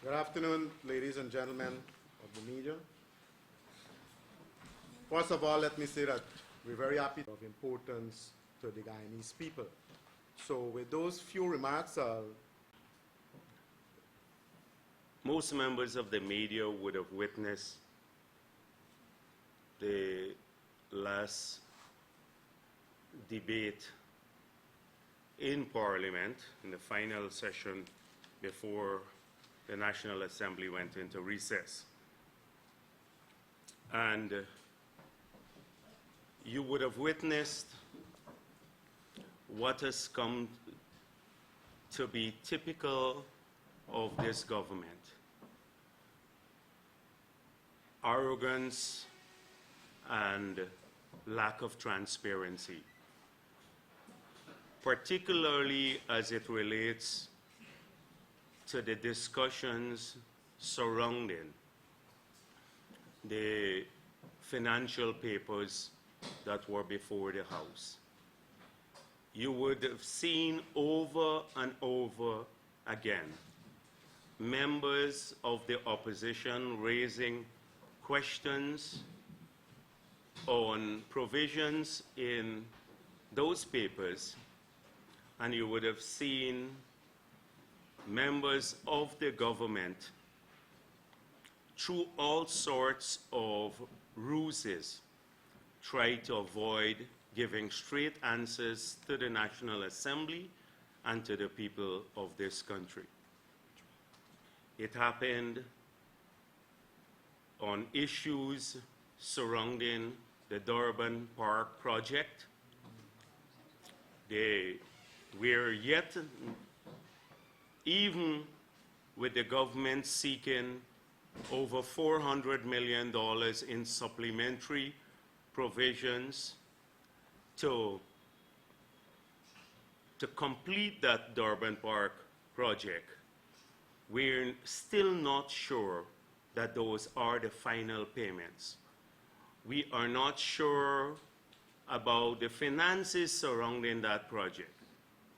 Good afternoon, ladies and gentlemen of the media. First of all, let me say that we're very happy of importance to the Guyanese people. So with those few remarks, most members of the media would have witnessed the last debate in Parliament in the final session before the National Assembly went into recess. And you would have witnessed what has come to be typical of this government. Arrogance and lack of transparency, particularly as it relates to the discussions surrounding the financial papers that were before the House. You would have seen over and over again members of the opposition raising questions on provisions in those papers, and you would have seen members of the government through all sorts of ruses try to avoid giving straight answers to the National Assembly and to the people of this country. It happened on issues surrounding the Durban Park project. We're yet, even with the government seeking over $400 million in supplementary provisions to complete that Durban Park project, we're still not sure that those are the final payments. We are not sure about the finances surrounding that project.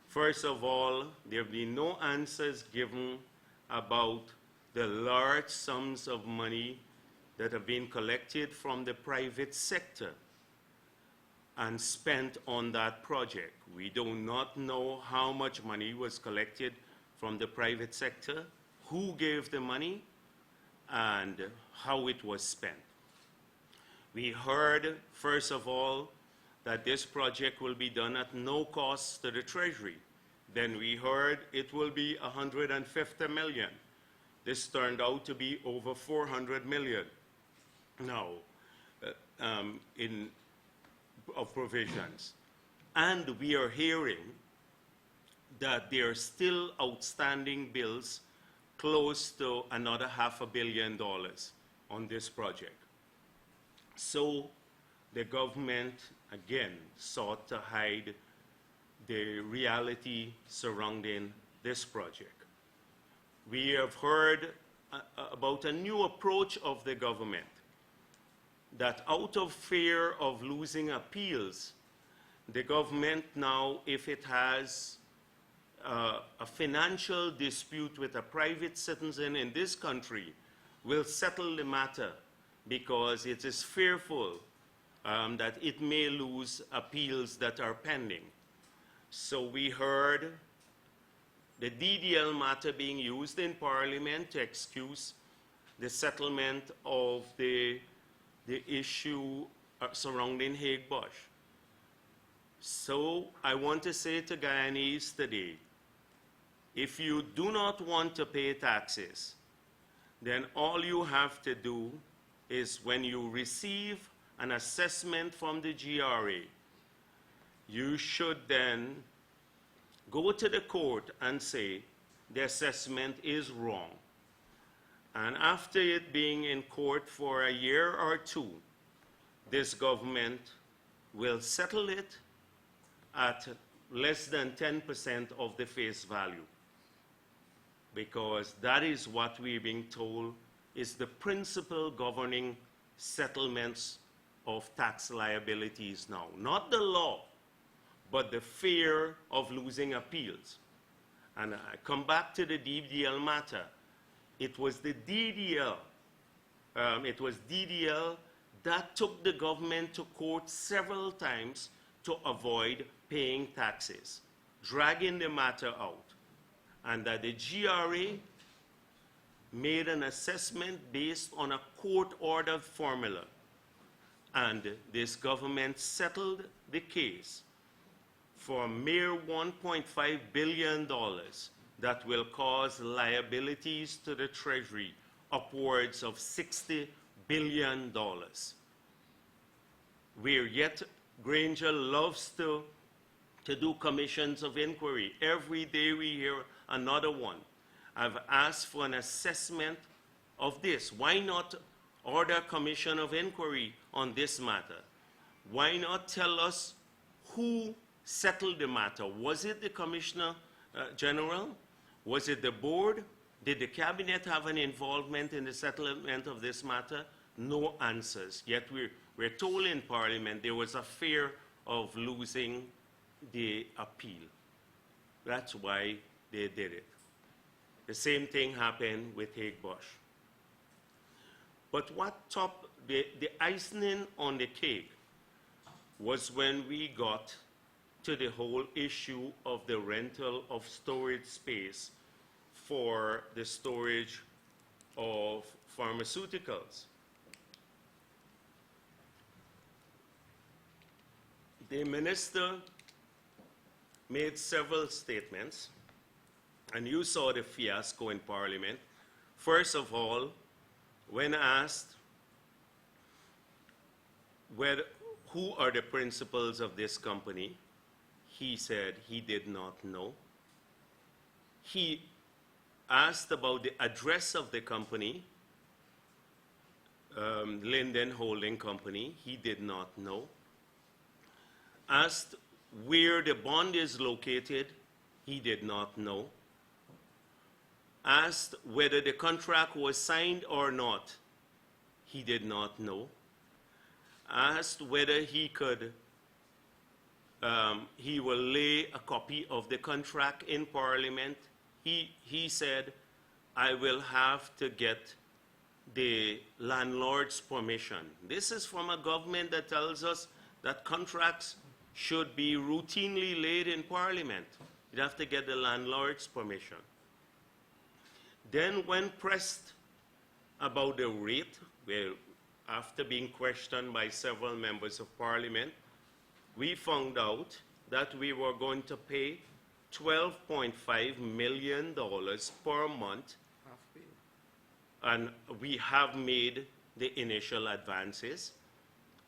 First of all, there have been no answers given about the large sums of money that have been collected from the private sector and spent on that project. We do not know how much money was collected from the private sector, who gave the money, and how it was spent. We heard, first of all, that this project will be done at no cost to the Treasury. Then we heard it will be $150 million. This turned out to be over $400 million now of provisions. And we are hearing that there are still outstanding bills close to another $500 million on this project. So the government, again, sought to hide the reality surrounding this project. We have heard about a new approach of the government, that out of fear of losing appeals, the government now, if it has a financial dispute with a private citizen in this country, will settle the matter because it is fearful that it may lose appeals that are pending. So we heard the DDL matter being used in Parliament to excuse the settlement of the issue surrounding Hague-Bush. So I want to say to Guyanese today, if you do not want to pay taxes, then all you have to do is, when you receive an assessment from the GRA, you should then go to the court and say the assessment is wrong. And after it being in court for a year or two, this government will settle it at less than 10% of the face value, because that is what we're being told is the principle governing settlements of tax liabilities now. Not the law, but the fear of losing appeals. And I come back to the DDL matter. it was the DDL. It was DDL that took the government to court several times to avoid paying taxes, dragging the matter out. And that the GRA made an assessment based on a court-ordered formula. And this government settled the case for a mere $1.5 billion that will cause liabilities to the Treasury upwards of $60 billion. Where yet Granger loves to do commissions of inquiry. Every day we hear another one. I've asked for an assessment of this. Why not order a commission of inquiry on this matter? Why not tell us who settled the matter? Was it the Commissioner General? Was it the board? Did the cabinet have an involvement in the settlement of this matter? No answers. Yet we're told in Parliament there was a fear of losing the appeal. That's why they did it. The same thing happened with Hague-Bosch. But what topped the icing on the cake was when we got to the whole issue of the rental of storage space for the storage of pharmaceuticals. The minister made several statements, and you saw the fiasco in Parliament. First of all, when asked who are the principals of this company, he said he did not know. He asked about the address of the company, Linden Holding Company. He did not know. Asked where the bond is located. He did not know. Asked whether the contract was signed or not. He did not know. Asked whether he could, he will lay a copy of the contract in Parliament. He said, I will have to get the landlord's permission. This is from a government that tells us that contracts should be routinely laid in Parliament. You'd have to get the landlord's permission. Then when pressed about the rate, well, after being questioned by several members of Parliament, we found out that we were going to pay $12.5 million per month, and we have made the initial advances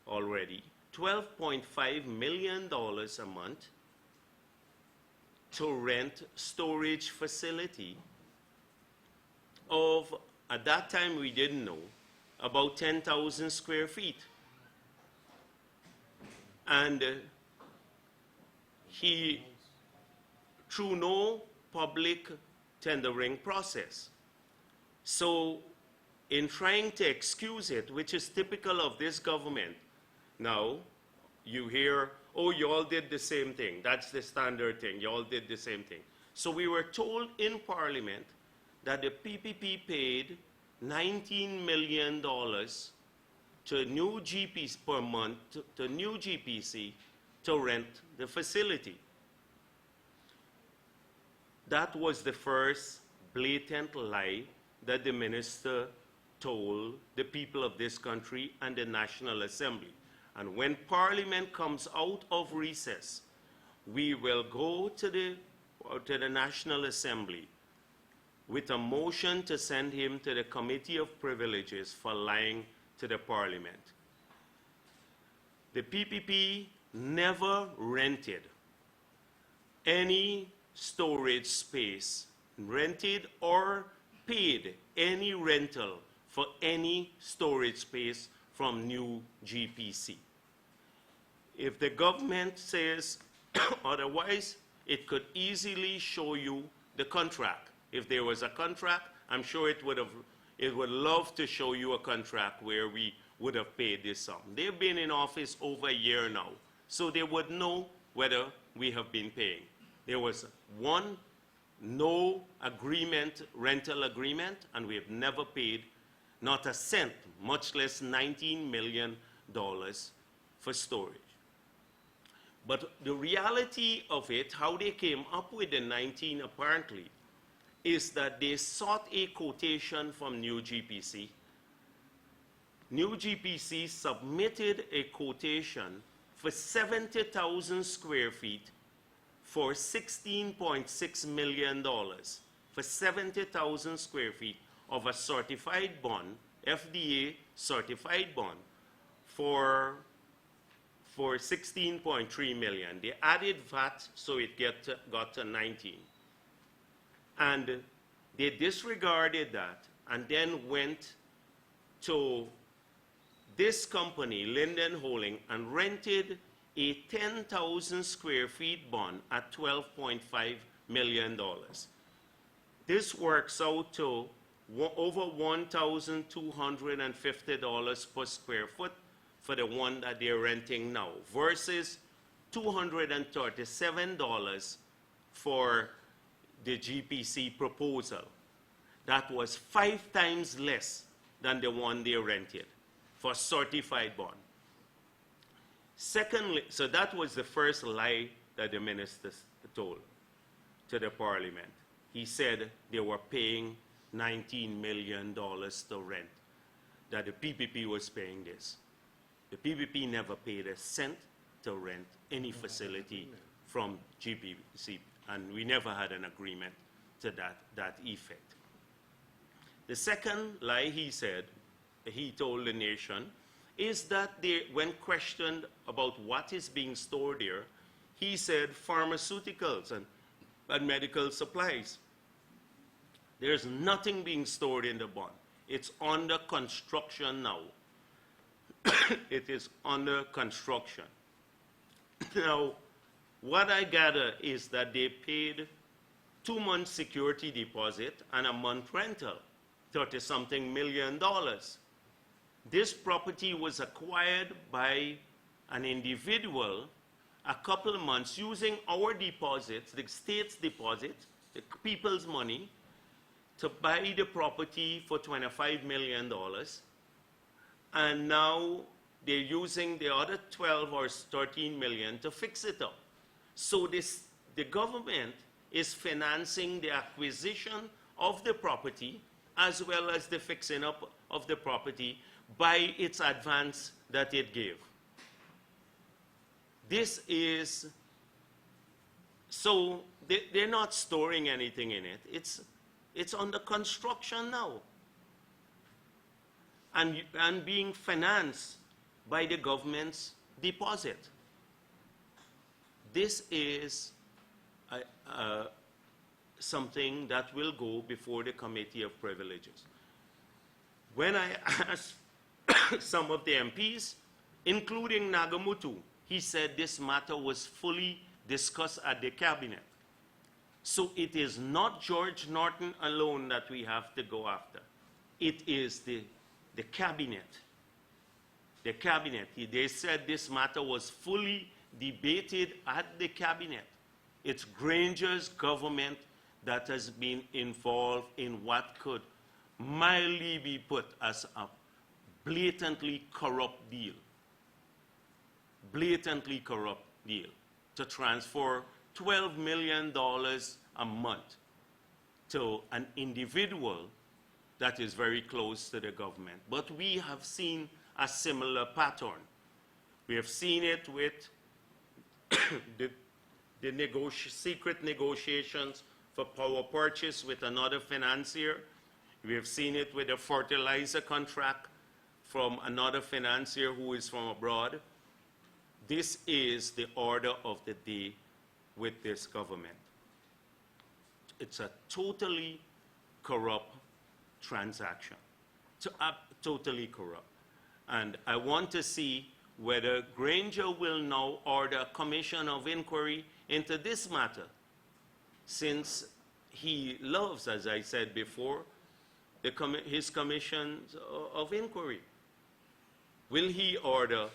already. $12.5 million a month to rent storage facility of, at that time we didn't know, about 10,000 square feet. And he, through no public tendering process. So in trying to excuse it, which is typical of this government, now you hear, oh, you all did the same thing. That's the standard thing. You all did the same thing. So we were told in Parliament that the PPP paid $19 million to new GPs per month, to new GPC, to rent the facility. That was the first blatant lie that the minister told the people of this country and the National Assembly. And when Parliament comes out of recess, we will go to the National Assembly with a motion to send him to the Committee of Privileges for lying to the Parliament. The PPP never rented any storage space, rented or paid any rental for any storage space from new GPC. If the government says otherwise, it could easily show you the contract. If there was a contract, I'm sure it would love to show you a contract where we would have paid this sum. They've been in office over a year now, so they would know whether we have been paying. There was one no agreement, rental agreement, and we have never paid not a cent, much less $19 million for storage. But the reality of it, how they came up with the 19 apparently, is that they sought a quotation from New GPC. New GPC submitted a quotation for 70,000 square feet for $16.6 million for 70,000 square feet of a certified bond, FDA certified bond, for 16.3 million. They added VAT, so it got to 19. And they disregarded that and then went to this company, Linden Holding, and rented a 10,000 square feet bond at $12.5 million. This works out to over $1,250 per square foot for the one that they're renting now, versus $237 for the GPC proposal. That was 5 times less than the one they rented for certified bond. Secondly, so that was the first lie that the minister told to the parliament. He said they were paying $19 million to rent, that the PPP was paying this. The PPP never paid a cent to rent any facility from GPC, and we never had an agreement to that effect. The second lie he said, he told the nation, is that when questioned about what is being stored there, he said pharmaceuticals and medical supplies. There's nothing being stored in the bond. It's under construction now. It is under construction. Now, what I gather is that they paid 2 months security deposit and a month rental, $30-something million. This property was acquired by an individual a couple of months using our deposits, the state's deposit, the people's money, to buy the property for $25 million. And now they're using the other 12 or 13 million to fix it up. So the government is financing the acquisition of the property as well as the fixing up of the property by its advance that it gave. This is, so they're not storing anything in it. It's under construction now and being financed by the government's deposit. This is something that will go before the Committee of Privileges. When I asked some of the MPs, including Nagamutu, he said this matter was fully discussed at the cabinet. So it is not George Norton alone that we have to go after. It is the cabinet. The cabinet. They said this matter was fully debated at the cabinet. It's Granger's government that has been involved in what could mildly be put as a blatantly corrupt deal. Blatantly corrupt deal to transfer $12 million a month to an individual that is very close to the government. But we have seen a similar pattern. We have seen it with the secret negotiations for power purchase with another financier. We have seen it with a fertilizer contract from another financier who is from abroad. This is the order of the day with this government. It's a totally corrupt transaction. Totally corrupt. And I want to see whether Granger will now order a commission of inquiry into this matter, since he loves, as I said before, his commissions of inquiry. Will he order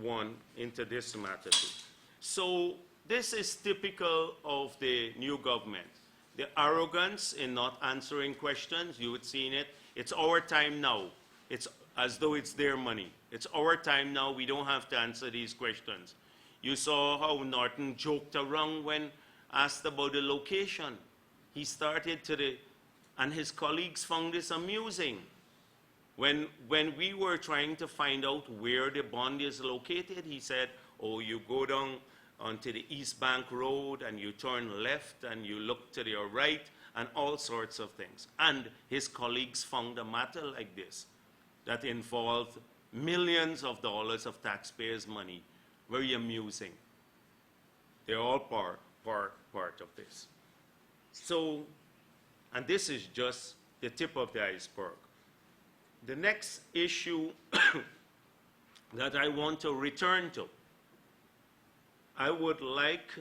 one into this matter too? So this is typical of the new government. The arrogance in not answering questions, you would see in it. It's our time now. It's as though it's their money. It's our time now. We don't have to answer these questions. You saw how Norton joked around when asked about the location. He started to and his colleagues found this amusing. When we were trying to find out where the bond is located, he said, oh, you go down onto the East Bank Road and you turn left and you look to your right and all sorts of things. And his colleagues found a matter like this that involved millions of dollars of taxpayers' money. Very amusing. They're all part of this. So, and this is just the tip of the iceberg. The next issue that I want to return to, I would like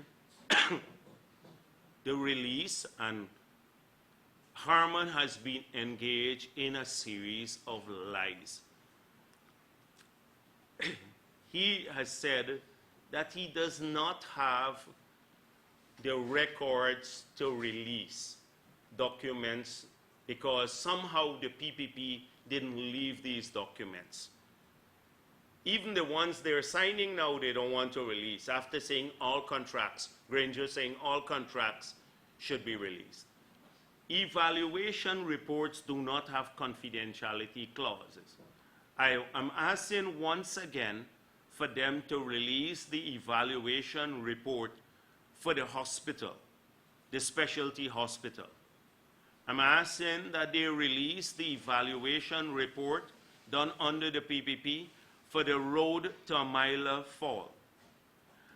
the release, and Harman has been engaged in a series of lies. He has said that he does not have the records to release documents because somehow the PPP didn't leave these documents. Even the ones they're signing now, they don't want to release. After saying all contracts, Granger saying all contracts should be released. Evaluation reports do not have confidentiality clauses. I am asking once again for them to release the evaluation report for the hospital, the specialty hospital. I'm asking that they release the evaluation report done under the PPP for the road to Amila Fall.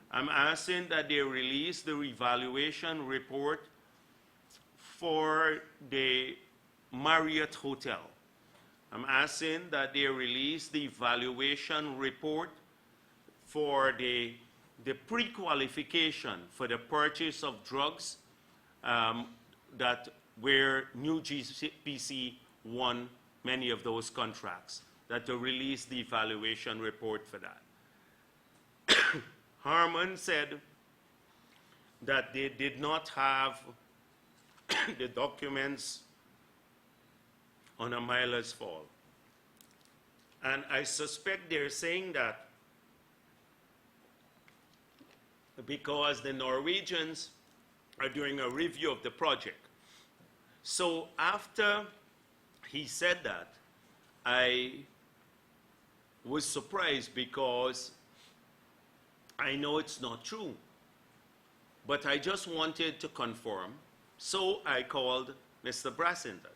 I'm asking that they release the evaluation report for the Marriott Hotel. I'm asking that they release the evaluation report for the pre-qualification for the purchase of drugs that where New GPC won many of those contracts, that to release the evaluation report for that. Harman said that they did not have the documents on Amila's Fall. And I suspect they're saying that because the Norwegians are doing a review of the project. So after he said that, I was surprised because I know it's not true. But I just wanted to confirm, so I called Mr. Brassington.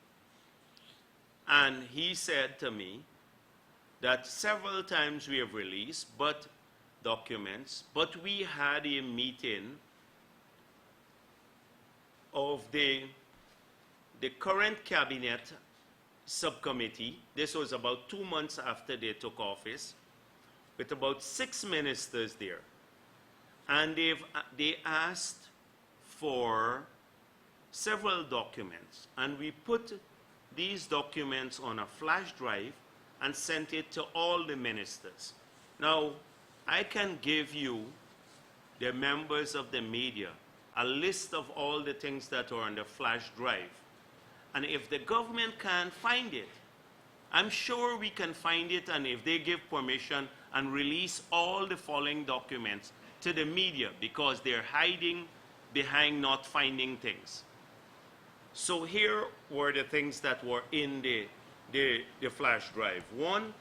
And he said to me that several times we have released documents, but we had a meeting of the current cabinet subcommittee. This was about 2 months after they took office, with about 6 ministers there. And they asked for several documents, and we put these documents on a flash drive and sent it to all the ministers. Now, I can give you, the members of the media, a list of all the things that are on the flash drive. And if the government can't find it, I'm sure we can find it, and if they give permission and release all the following documents to the media, because they're hiding behind not finding things. So here were the things that were in the flash drive. One,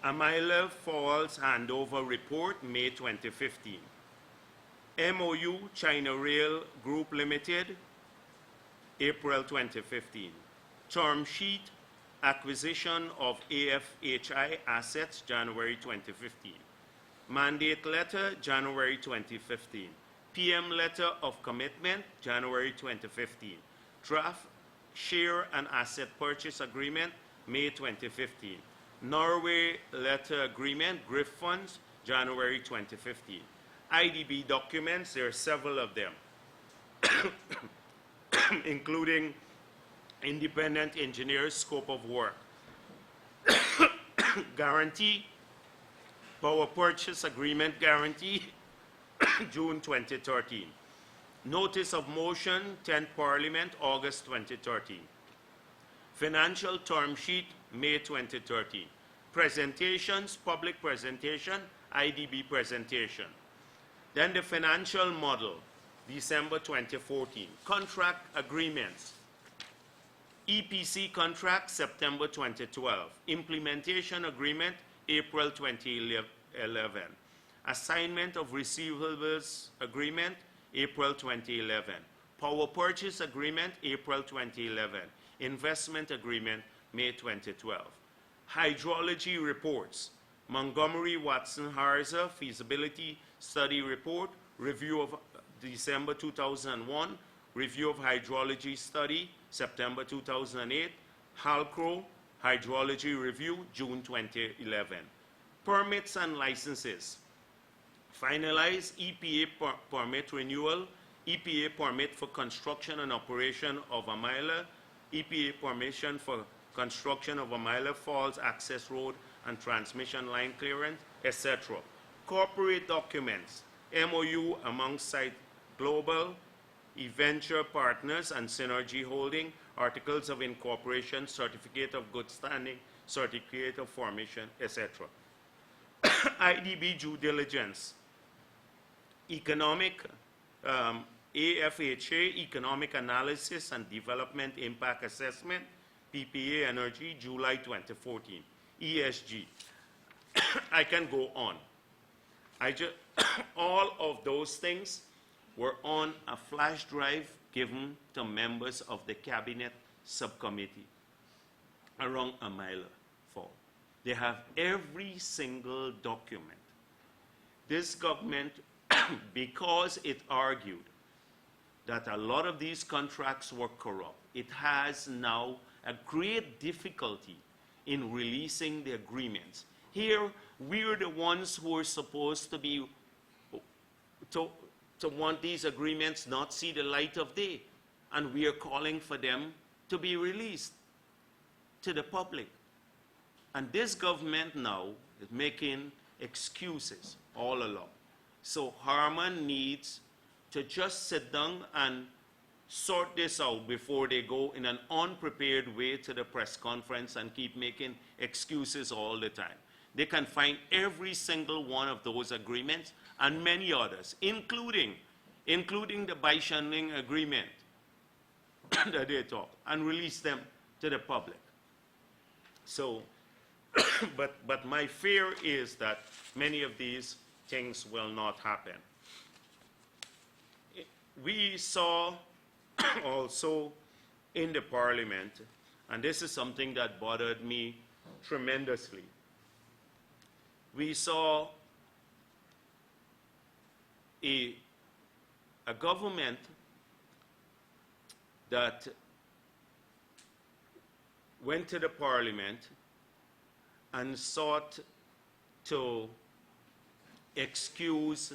Amila Falls Handover Report, May 2015. MOU China Rail Group Limited, April 2015. Term sheet, acquisition of AFHI assets, January 2015. Mandate letter, January 2015. PM letter of commitment, January 2015. Draft share and asset purchase agreement, May 2015. Norway letter agreement, GRIF funds, January 2015. IDB documents, there are several of them, including independent engineers' scope of work. Guarantee, power purchase agreement guarantee, June 2013. Notice of motion, 10th Parliament, August 2013. Financial term sheet, May 2013. Presentations, public presentation, IDB presentation. Then the financial model, December 2014. Contract agreements. EPC contract, September 2012. Implementation agreement, April 2011. Assignment of receivables agreement, April 2011. Power purchase agreement, April 2011. Investment agreement, May 2012. Hydrology reports. Montgomery Watson Harzer feasibility study report, review of December 2001, review of hydrology study, September 2008, Halcro hydrology review, June 2011. Permits and licenses. Finalize EPA permit renewal, EPA permit for construction and operation of a miler, EPA permission for construction of a Miller Falls access road and transmission line clearance, etc. Corporate documents, MOU among Site Global, eVenture Partners and Synergy Holding, Articles of Incorporation, Certificate of Good Standing, Certificate of Formation, etc. IDB due diligence, economic, AFHA, Economic Analysis and Development Impact Assessment, PPA Energy, July 2014. ESG. I can go on. All of those things were on a flash drive given to members of the Cabinet Subcommittee around a mile fall. They have every single document. This government, because it argued that a lot of these contracts were corrupt, it has now a great difficulty in releasing the agreements. Here, we're the ones who are supposed to be, to want these agreements not see the light of day, and we are calling for them to be released to the public. And this government now is making excuses all along. So Harman needs to just sit down and sort this out before they go in an unprepared way to the press conference and keep making excuses all the time. They can find every single one of those agreements and many others, including the biannual agreement that they talk, and release them to the public. So, but my fear is that many of these things will not happen. We saw also in the Parliament, and this is something that bothered me tremendously, we saw a government that went to the Parliament and sought to excuse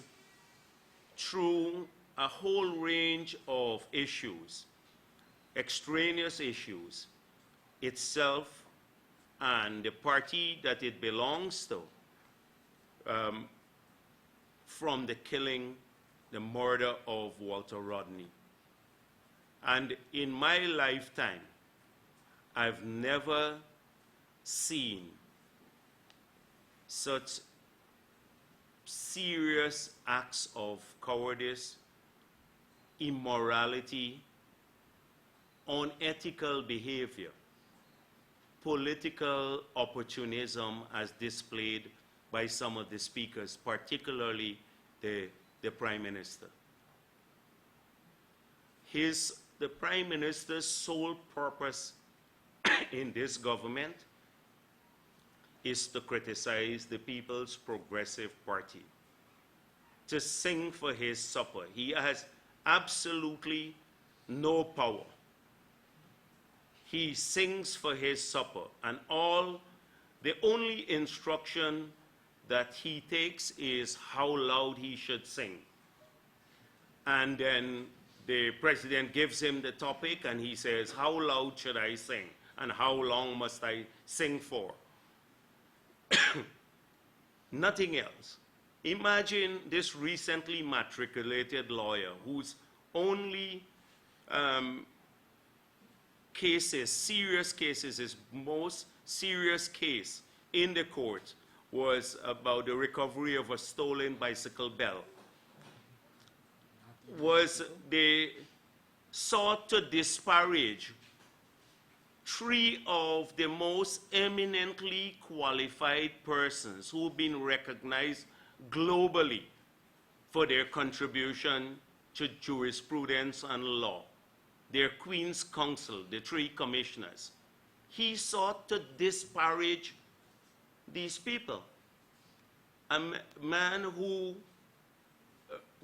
through a whole range of issues, extraneous issues, itself and the party that it belongs to, from the killing, the murder of Walter Rodney. And in my lifetime, I've never seen such serious acts of cowardice, immorality, unethical behavior, political opportunism as displayed by some of the speakers, particularly the Prime Minister. The Prime Minister's sole purpose in this government is to criticize the People's Progressive Party, to sing for his supper. He has absolutely no power. He sings for his supper, and the only instruction that he takes is how loud he should sing. And then the president gives him the topic, and he says, how loud should I sing? And how long must I sing for? Nothing else. Imagine this recently matriculated lawyer who's only cases, serious cases, his most serious case in the court was about the recovery of a stolen bicycle bell. Was they sought to disparage 3 of the most eminently qualified persons who've been recognized globally for their contribution to jurisprudence and law. Their Queen's Counsel, the 3 commissioners. He sought to disparage these people. A man who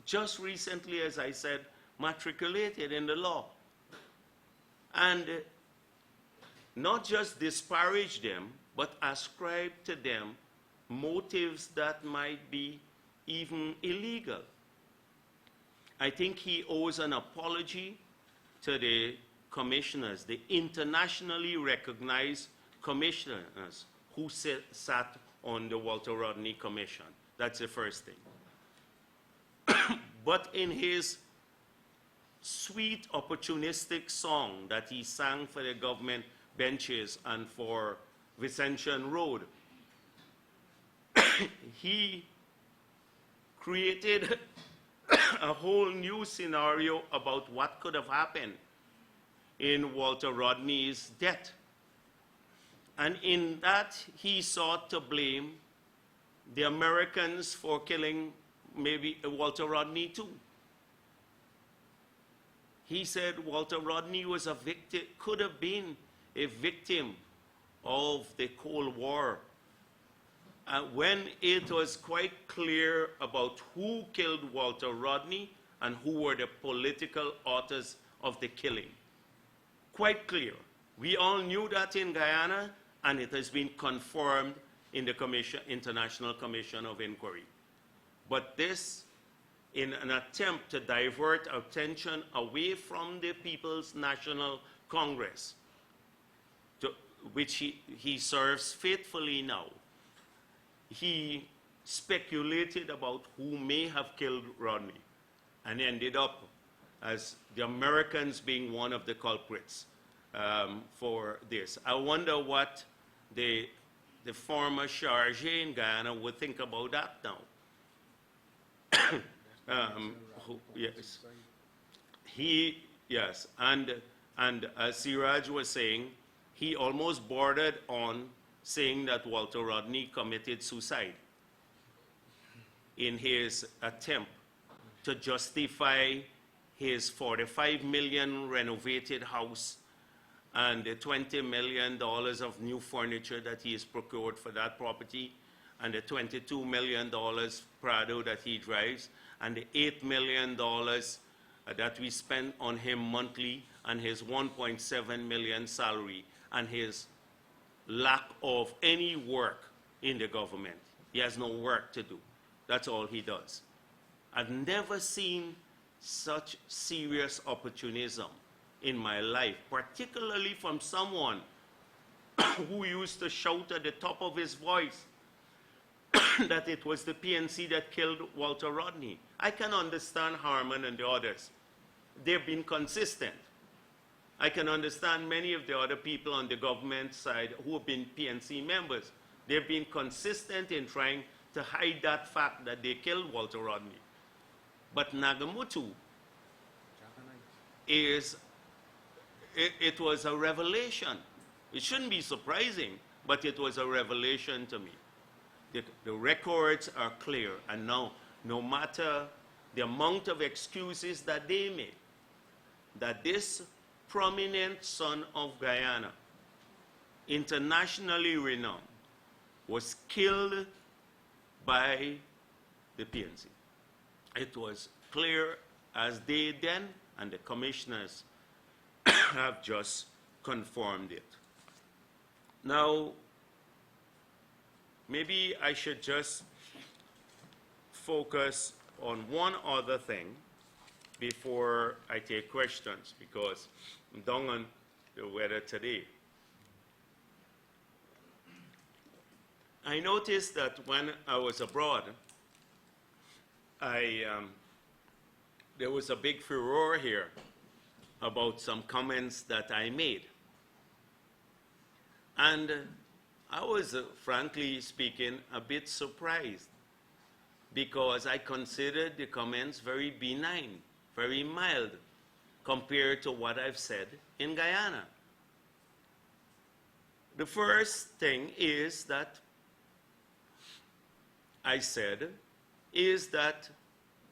just recently, as I said, matriculated in the law. And not just disparage them, but ascribe to them motives that might be even illegal. I think he owes an apology to the commissioners, the internationally recognized commissioners who sat on the Walter Rodney Commission. That's the first thing. But in his sweet, opportunistic song that he sang for the government benches and for Vincentian Road, he created a whole new scenario about what could have happened in Walter Rodney's death. And in that, he sought to blame the Americans for killing maybe Walter Rodney too. He said Walter Rodney was a victim, could have been a victim of the Cold War. When it was quite clear about who killed Walter Rodney and who were the political authors of the killing. Quite clear. We all knew that in Guyana, and it has been confirmed in the International Commission of Inquiry. But this, in an attempt to divert attention away from the People's National Congress, to which he serves faithfully now, he speculated about who may have killed Rodney and ended up as the Americans being one of the culprits for this. I wonder what the former charge in Guyana would think about that now. Yes, and as Siraj was saying, he almost bordered on saying that Walter Rodney committed suicide in his attempt to justify his $45 million renovated house and the $20 million of new furniture that he has procured for that property, and the $22 million Prado that he drives, and the $8 million that we spend on him monthly, and his $1.7 million salary, and his lack of any work in the government. He has no work to do. That's all he does. I've never seen such serious opportunism in my life, particularly from someone who used to shout at the top of his voice that it was the PNC that killed Walter Rodney. I can understand Harman and the others. They've been consistent. I can understand many of the other people on the government side who have been PNC members. They've been consistent in trying to hide that fact that they killed Walter Rodney. But Nagamutu is, it was a revelation. It shouldn't be surprising, but it was a revelation to me. The records are clear, and now, no matter the amount of excuses that they make, that this prominent son of Guyana, internationally renowned, was killed by the PNC. It was clear as day then, and the commissioners have just confirmed it. Now, maybe I should just focus on one other thing before I take questions, because I'm down on the weather today. I noticed that when I was abroad, there was a big furor here about some comments that I made. And I was, frankly speaking, a bit surprised because I considered the comments very benign, very mild, compared to what I've said in Guyana. The first thing is that I said is that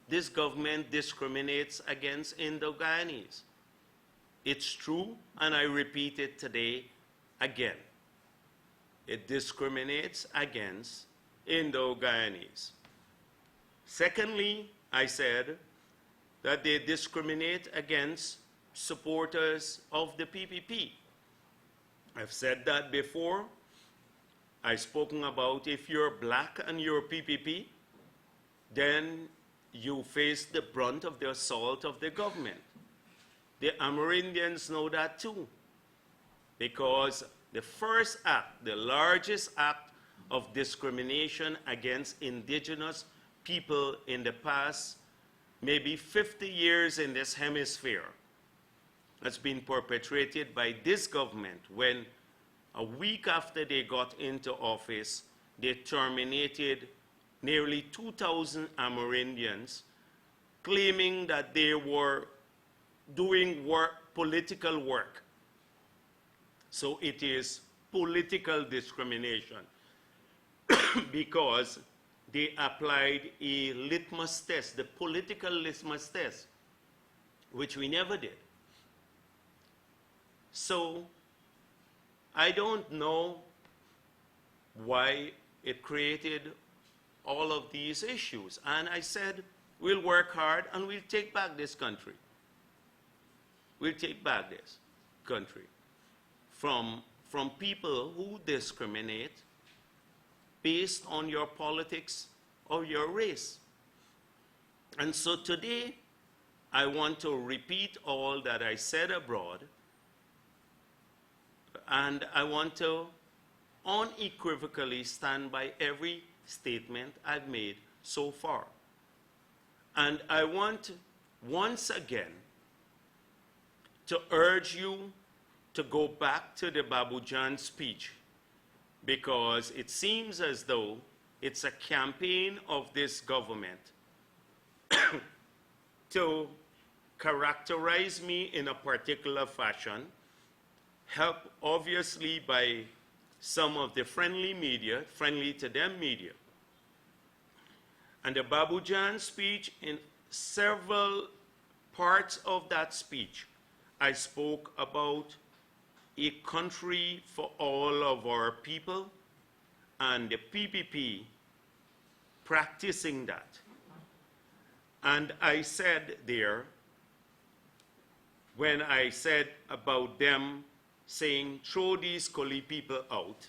this government discriminates against Indo-Guyanese. It's true, and I repeat it today again. It discriminates against Indo-Guyanese. Secondly, I said that they discriminate against supporters of the PPP. I've said that before. I've spoken about if you're black and you're PPP, then you face the brunt of the assault of the government. The Amerindians know that too, because the first act, the largest act of discrimination against indigenous people in the past maybe 50 years in this hemisphere has been perpetrated by this government when a week after they got into office, they terminated nearly 2,000 Amerindians, claiming that they were doing work, political work. So it is political discrimination because they applied a litmus test, the political litmus test, which we never did. So I don't know why it created all of these issues. And I said, we'll work hard and we'll take back this country. We'll take back this country from people who discriminate based on your politics or your race. And so today, I want to repeat all that I said abroad, and I want to unequivocally stand by every statement I've made so far. And I want once again to urge you to go back to the Babujan speech, because it seems as though it's a campaign of this government to characterize me in a particular fashion, helped obviously by some of the friendly media, friendly to them media. And the Babujan speech, in several parts of that speech, I spoke about a country for all of our people and the PPP practicing that. And I said there, when I said about them saying, throw these Koli people out,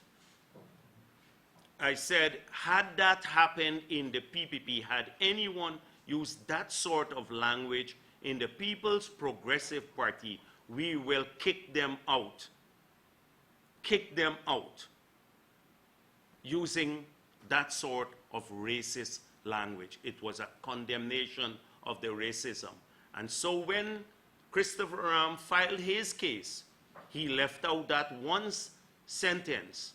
I said, had that happened in the PPP, had anyone used that sort of language in the People's Progressive Party, we will kick them out. Kick them out using that sort of racist language. It was a condemnation of the racism. And so when Christopher Ram filed his case, he left out that one sentence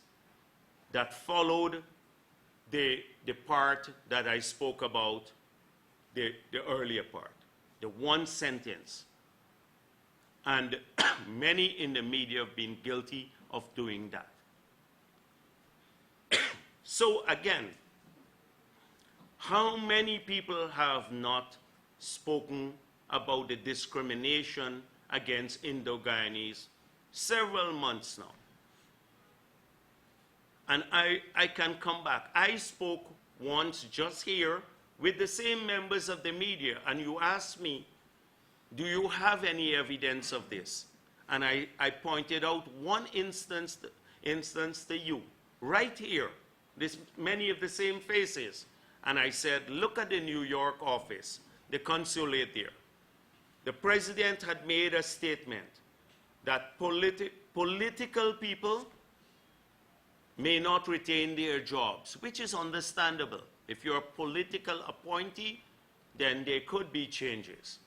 that followed the part that I spoke about, the earlier part, the one sentence. And many in the media have been guilty of doing that. So again, how many people have not spoken about the discrimination against Indo-Guyanese? Several months now. And I can come back. I spoke once just here with the same members of the media, and you asked me, do you have any evidence of this? And I pointed out one instance to you, right here, many of the same faces. And I said, look at the New York office, the consulate there. The president had made a statement that political people may not retain their jobs, which is understandable. If you're a political appointee, then there could be changes.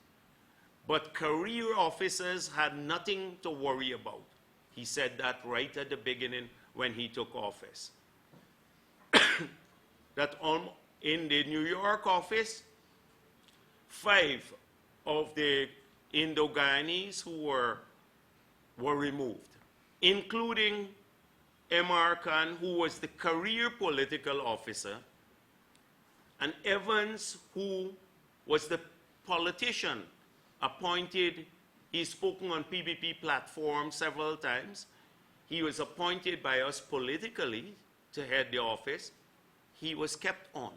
but career officers had nothing to worry about. He said that right at the beginning when he took office. That in the New York office, 5 of the Indo-Guyanese who were removed, including M.R. Khan, who was the career political officer, and Evans, who was the politician appointed. He's spoken on PBP platform several times. He was appointed by us politically to head the office. He was kept on.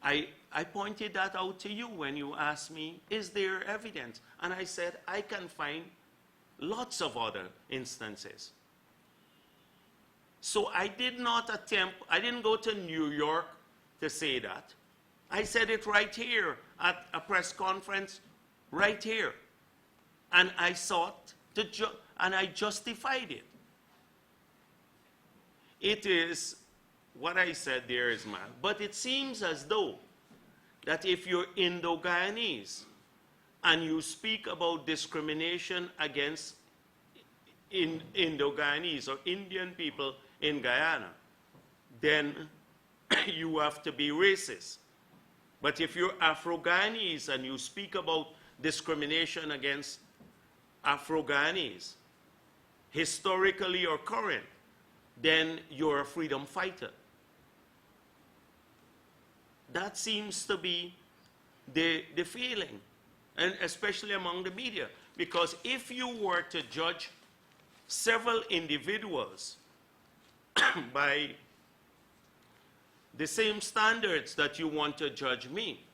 I pointed that out to you when you asked me, is there evidence? And I said, I can find lots of other instances. So I did not attempt, I didn't go to New York to say that. I said it right here at a press conference, right here. And I sought to, and I justified it. It is, what I said there is mad, but it seems as though that if you're Indo-Guyanese and you speak about discrimination against Indo-Guyanese or Indian people in Guyana, then you have to be racist. But if you're Afro-Guyanese and you speak about discrimination against Afro-Guyanese, historically or current, then you're a freedom fighter. That seems to be the feeling, and especially among the media, because if you were to judge several individuals by the same standards that you want to judge me,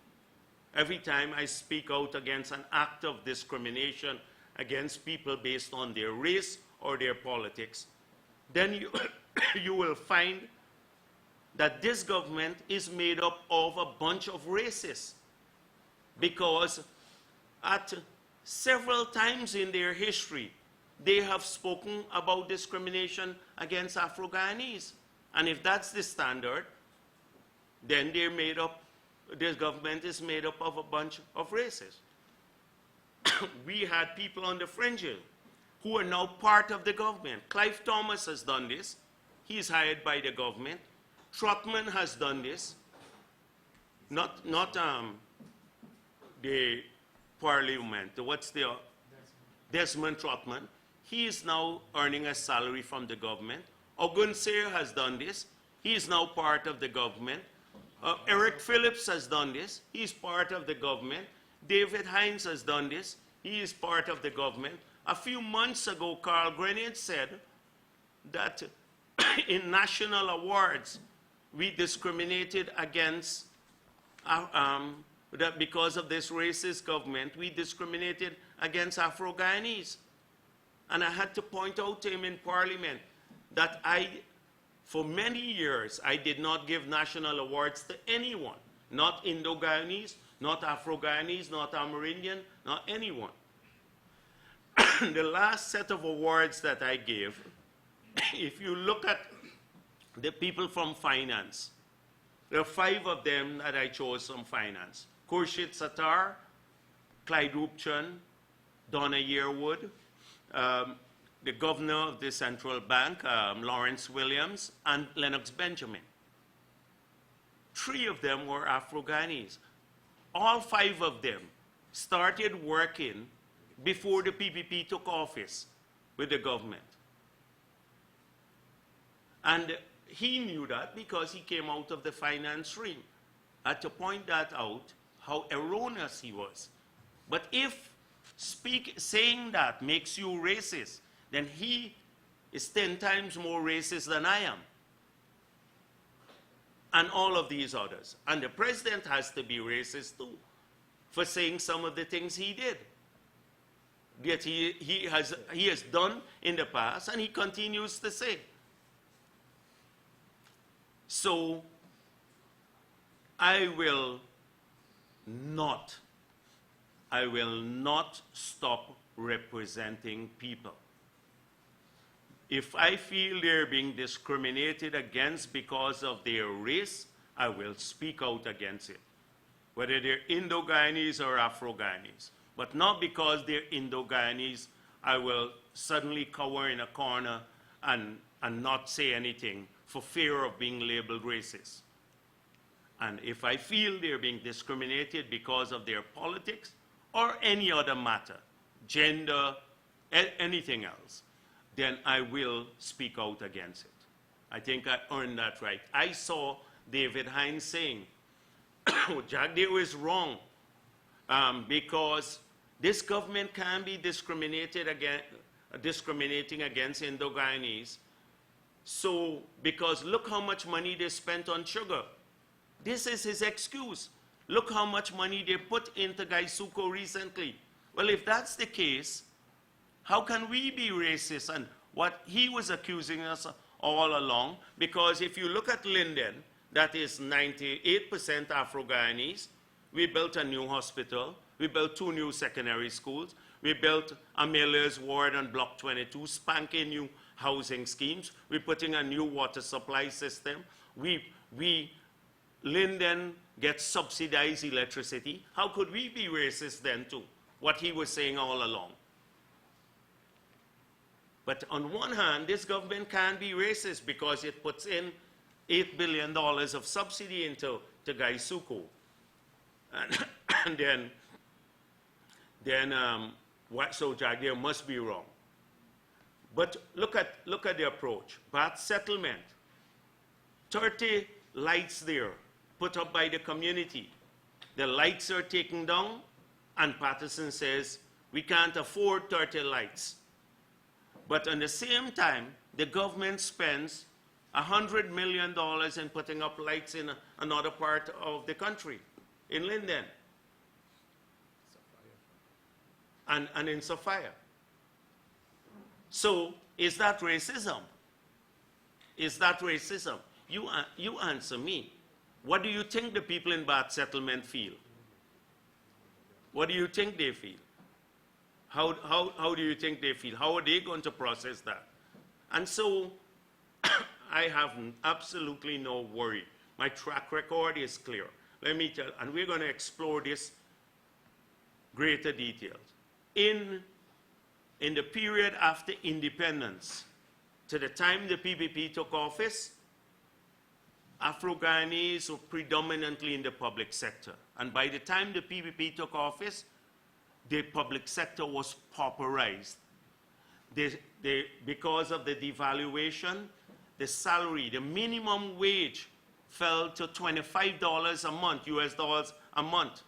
every time I speak out against an act of discrimination against people based on their race or their politics, then you will find that this government is made up of a bunch of racists, because at several times in their history, they have spoken about discrimination against Afro-Guyanese. And if that's the standard, then they're made up, this government is made up of a bunch of racists. We had people on the fringes who are now part of the government. Clive Thomas has done this. He's hired by the government. Trotman has done this. Not the parliament. What's the Desmond Trotman. He is now earning a salary from the government. Ogunseir has done this. He is now part of the government. Eric Phillips has done this. He is part of the government. David Hines has done this. He is part of the government. A few months ago, Carl Grenade said that in national awards, we discriminated against, that because of this racist government, we discriminated against Afro-Guyanese. And I had to point out to him in Parliament that for many years, I did not give national awards to anyone, not Indo-Guyanese, not Afro-Guyanese, not Amerindian, not anyone. The last set of awards that I gave, if you look at the people from finance, there are 5 of them that I chose from finance. Khurshid Sattar, Clyde Roopchand, Donna Yearwood, the governor of the central bank, Lawrence Williams, and Lennox Benjamin. 3 of them were Afro-Guyanese. All 5 of them started working before the PPP took office with the government. And he knew that because he came out of the finance stream. I had to point that out, how erroneous he was. But if saying that makes you racist, then he is 10 times more racist than I am. And all of these others. And the president has to be racist too, for saying some of the things he did. That he has done in the past, and he continues to say. So I will not stop representing people. If I feel they're being discriminated against because of their race, I will speak out against it. whether they're Indo-Guyanese or Afro-Guyanese. But not because they're Indo-Guyanese, I will suddenly cower in a corner and not say anything for fear of being labeled racist. And if I feel they're being discriminated because of their politics or any other matter, gender, anything else, then I will speak out against it. I think I earned that right. I saw David Hines saying, Jagdeo is wrong because this government can be discriminating against Indo-Guyanese. So, because look how much money they spent on sugar. This is his excuse. Look how much money they put into Gaisuco recently. Well, if that's the case, how can we be racist? And what he was accusing us all along, because if you look at Linden, that is 98% Afro-Guyanese. We built a new hospital. We built 2 new secondary schools. We built Amelia's Ward on Block 22, spanking new housing schemes. We're putting a new water supply system. Linden gets subsidized electricity. How could we be racist then too? What he was saying all along. But on one hand, this government can be racist because it puts in $8 billion of subsidy into Gaisuco. And so Jagdeo must be wrong. But look at the approach. Bath settlement, 30 lights there put up by the community. The lights are taken down, and Patterson says, we can't afford 30 lights. But at the same time, the government spends $100 million in putting up lights in another part of the country, in Linden. And in Sophia. So, is that racism? Is that racism? You answer me. What do you think the people in Bath settlement feel? What do you think they feel? How do you think they feel? How are they going to process that? And so, I have absolutely no worry. My track record is clear. Let me tell, and we're going to explore this greater details. In the period after independence, to the time the PPP took office, Afro-Guyanese were predominantly in the public sector. And by the time the PPP took office, the public sector was pauperized. Because of the devaluation, the salary, the minimum wage fell to $25 a month, US dollars a month.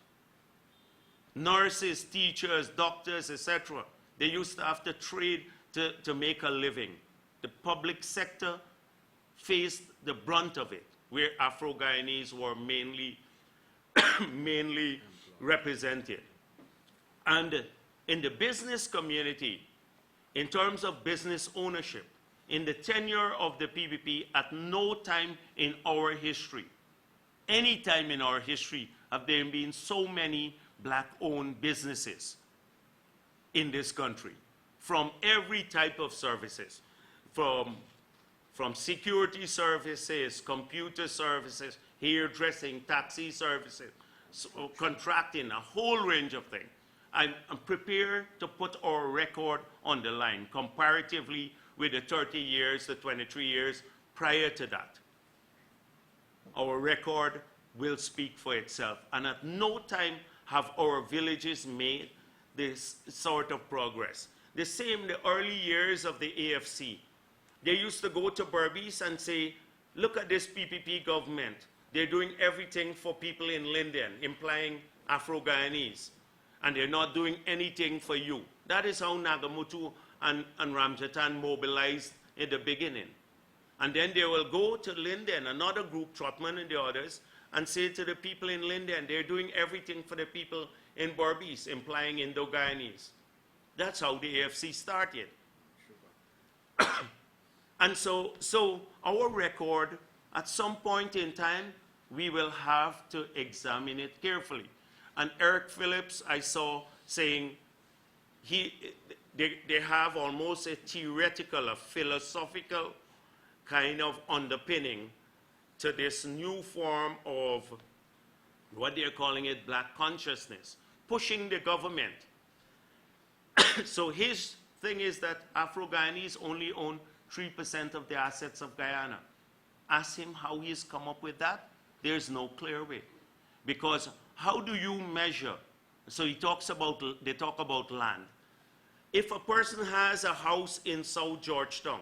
Nurses, teachers, doctors, etc. They used to have to trade to make a living. The public sector faced the brunt of it, where Afro-Guyanese were mainly represented. And in the business community, in terms of business ownership, in the tenure of the PPP, at no time in our history, any time in our history, have there been so many black-owned businesses in this country, from every type of services, from security services, computer services, hairdressing, taxi services, so contracting, a whole range of things. I'm prepared to put our record on the line comparatively with the 30 years, the 23 years prior to that. Our record will speak for itself. And at no time have our villages made this sort of progress. The same, the early years of the AFC. They used to go to Berbice and say, look at this PPP government. They're doing everything for people in Linden, implying Afro-Guyanese. And they're not doing anything for you. That is how Nagamutu and Ramjatan mobilized in the beginning. And then they will go to Linden, another group, Trotman and the others, and say to the people in Linden, they're doing everything for the people in Berbice, implying Indo-Guyanese. That's how the AFC started. And so our record, at some point in time, we will have to examine it carefully. And Eric Phillips, I saw saying, they have almost a theoretical, a philosophical kind of underpinning to this new form of what they're calling it, black consciousness, pushing the government. So his thing is that Afro-Guyanese only own 3% of the assets of Guyana. Ask him how he's come up with that. There's no clear way. Because how do you measure? So they talk about land. If a person has a house in South Georgetown,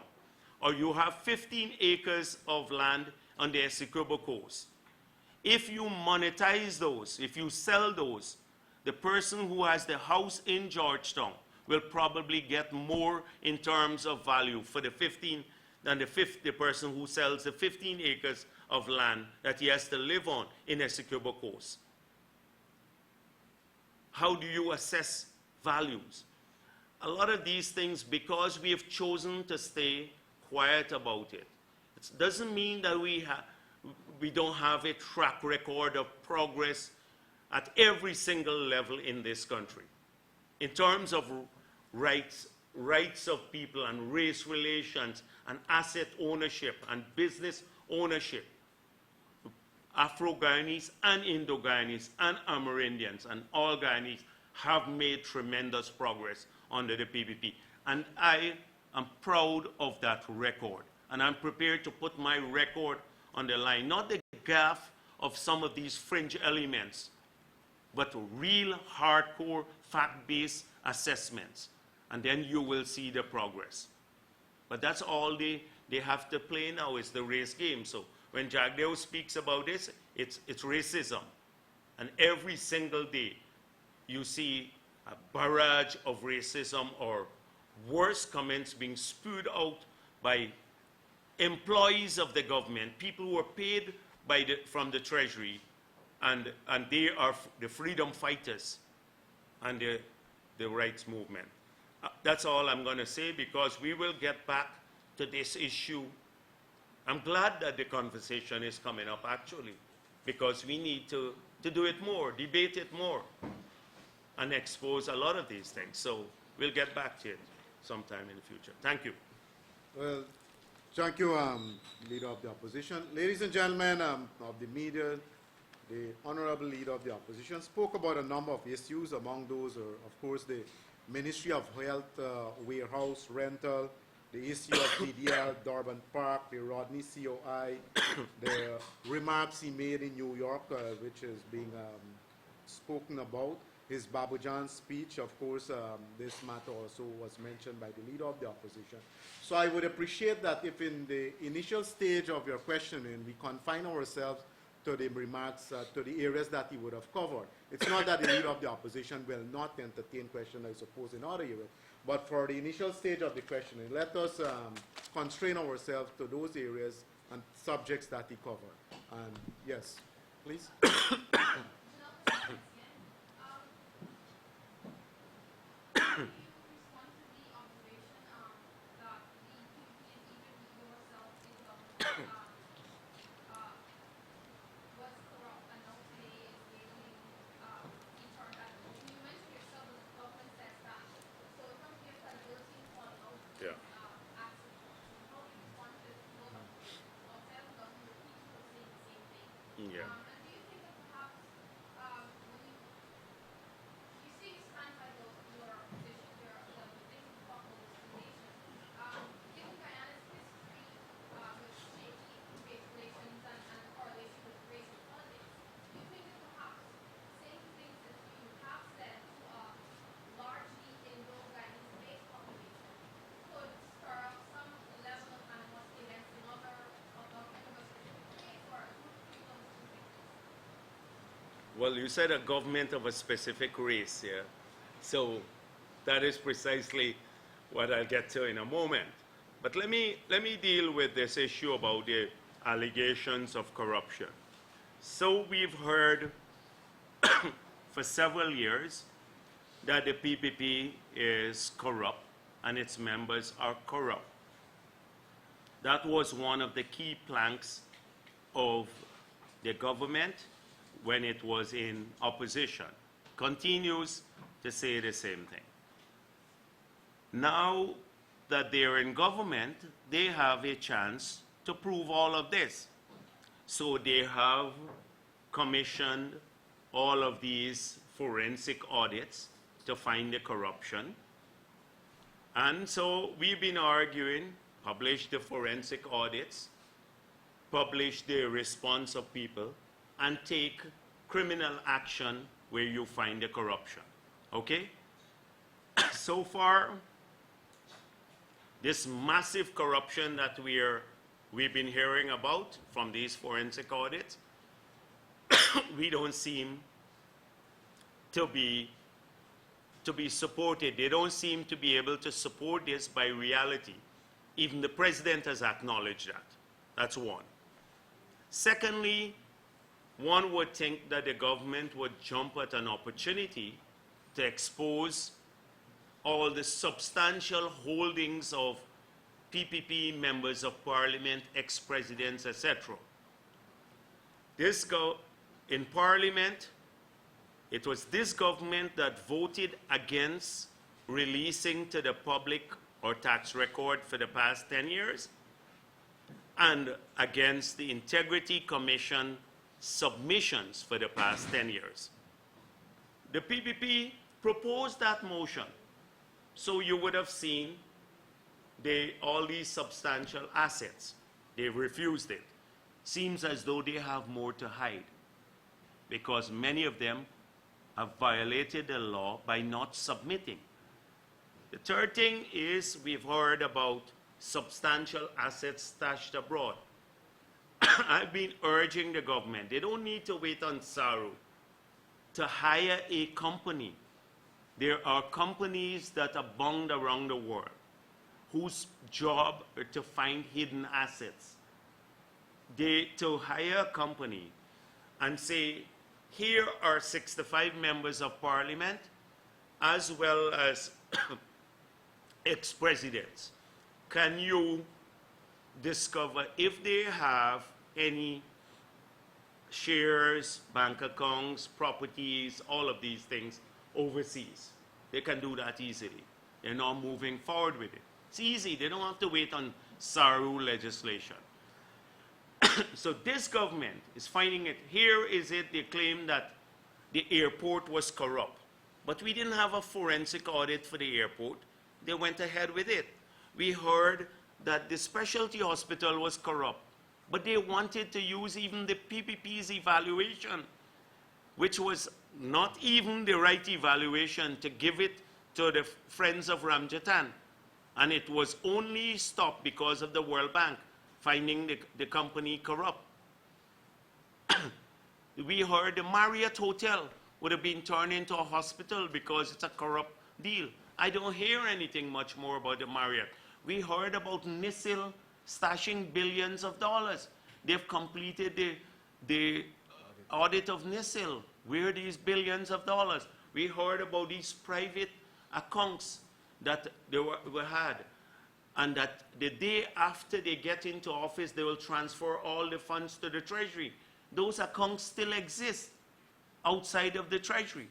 or you have 15 acres of land on the Essequibo coast, if you monetize those, if you sell those, the person who has the house in Georgetown will probably get more in terms of value for the 15 than the person who sells the 15 acres of land that he has to live on in Essequibo coast. How do you assess values? A lot of these things, because we have chosen to stay quiet about it, it doesn't mean that we don't have a track record of progress at every single level in this country. In terms of rights of people and race relations and asset ownership and business ownership, Afro-Guyanese and Indo-Guyanese and Amerindians and all Guyanese have made tremendous progress under the PPP. And I am proud of that record. And I'm prepared to put my record on the line, not the gaffe of some of these fringe elements, but real hardcore fact-based assessments. And then you will see the progress. But that's all they have to play now, is the race game. So when Jagdeo speaks about this, it's racism. And every single day you see a barrage of racism or worse comments being spewed out by employees of the government, people who are paid from the Treasury, and they are the freedom fighters and the rights movement. That's all I'm going to say, because we will get back to this issue. I'm glad that the conversation is coming up, actually, because we need to do it more, debate it more, and expose a lot of these things. So we'll get back to it sometime in the future. Thank you. Well, thank you, Leader of the Opposition. Ladies and gentlemen of the media, the Honorable Leader of the Opposition spoke about a number of issues. Among those are, of course, the Ministry of Health warehouse rental, the issue of DDL, Durban Park, the Rodney COI, the remarks he made in New York, which is being spoken about, his Babujan speech. Of course, this matter also was mentioned by the Leader of the Opposition. So I would appreciate that if in the initial stage of your questioning, we confine ourselves to the remarks, to the areas that he would have covered. It's not that the Leader of the Opposition will not entertain questions, I suppose, in other areas, but for the initial stage of the questioning, let us constrain ourselves to those areas and subjects that he covered. And yes, please. Yeah. Well, you said a government of a specific race here. So that is precisely what I'll get to in a moment. But let me deal with this issue about the allegations of corruption. So we've heard for several years that the PPP is corrupt and its members are corrupt. That was one of the key planks of the government when it was in opposition. Continues to say the same thing. Now that they're in government, they have a chance to prove all of this. So they have commissioned all of these forensic audits to find the corruption. And so we've been arguing, publish the forensic audits, publish the response of people, and take criminal action where you find the corruption. Okay? So far, this massive corruption that we've been hearing about from these forensic audits, we don't seem to be supported. They don't seem to be able to support this by reality. Even the president has acknowledged that. That's one. Secondly, one would think that the government would jump at an opportunity to expose all the substantial holdings of PPP members of parliament, ex-presidents, etc. In parliament, it was this government that voted against releasing to the public our tax record for the past 10 years and against the Integrity Commission submissions for the past 10 years. The PPP proposed that motion. So you would have seen all these substantial assets. They refused it. Seems as though they have more to hide because many of them have violated the law by not submitting. The third thing is we've heard about substantial assets stashed abroad. I've been urging the government, they don't need to wait on SARU to hire a company. There are companies that are bound around the world whose job are to find hidden assets. To hire a company and say, here are 65 members of parliament as well as ex-presidents. Can you discover if they have any shares, bank accounts, properties, all of these things overseas? They can do that easily. They're now moving forward with it. It's easy. They don't have to wait on SARU legislation. So this government is finding it. Here is it. They claim that the airport was corrupt. But we didn't have a forensic audit for the airport. They went ahead with it. We heard that the specialty hospital was corrupt. But they wanted to use even the PPP's evaluation, which was not even the right evaluation, to give it to the friends of Ramjatan. And it was only stopped because of the World Bank finding the company corrupt. We heard the Marriott Hotel would have been turned into a hospital because it's a corrupt deal. I don't hear anything much more about the Marriott. We heard about NISIL stashing billions of dollars. They've completed the audit of NISIL. Where are these billions of dollars? We heard about these private accounts that they were had, and that the day after they get into office, they will transfer all the funds to the Treasury. Those accounts still exist outside of the Treasury.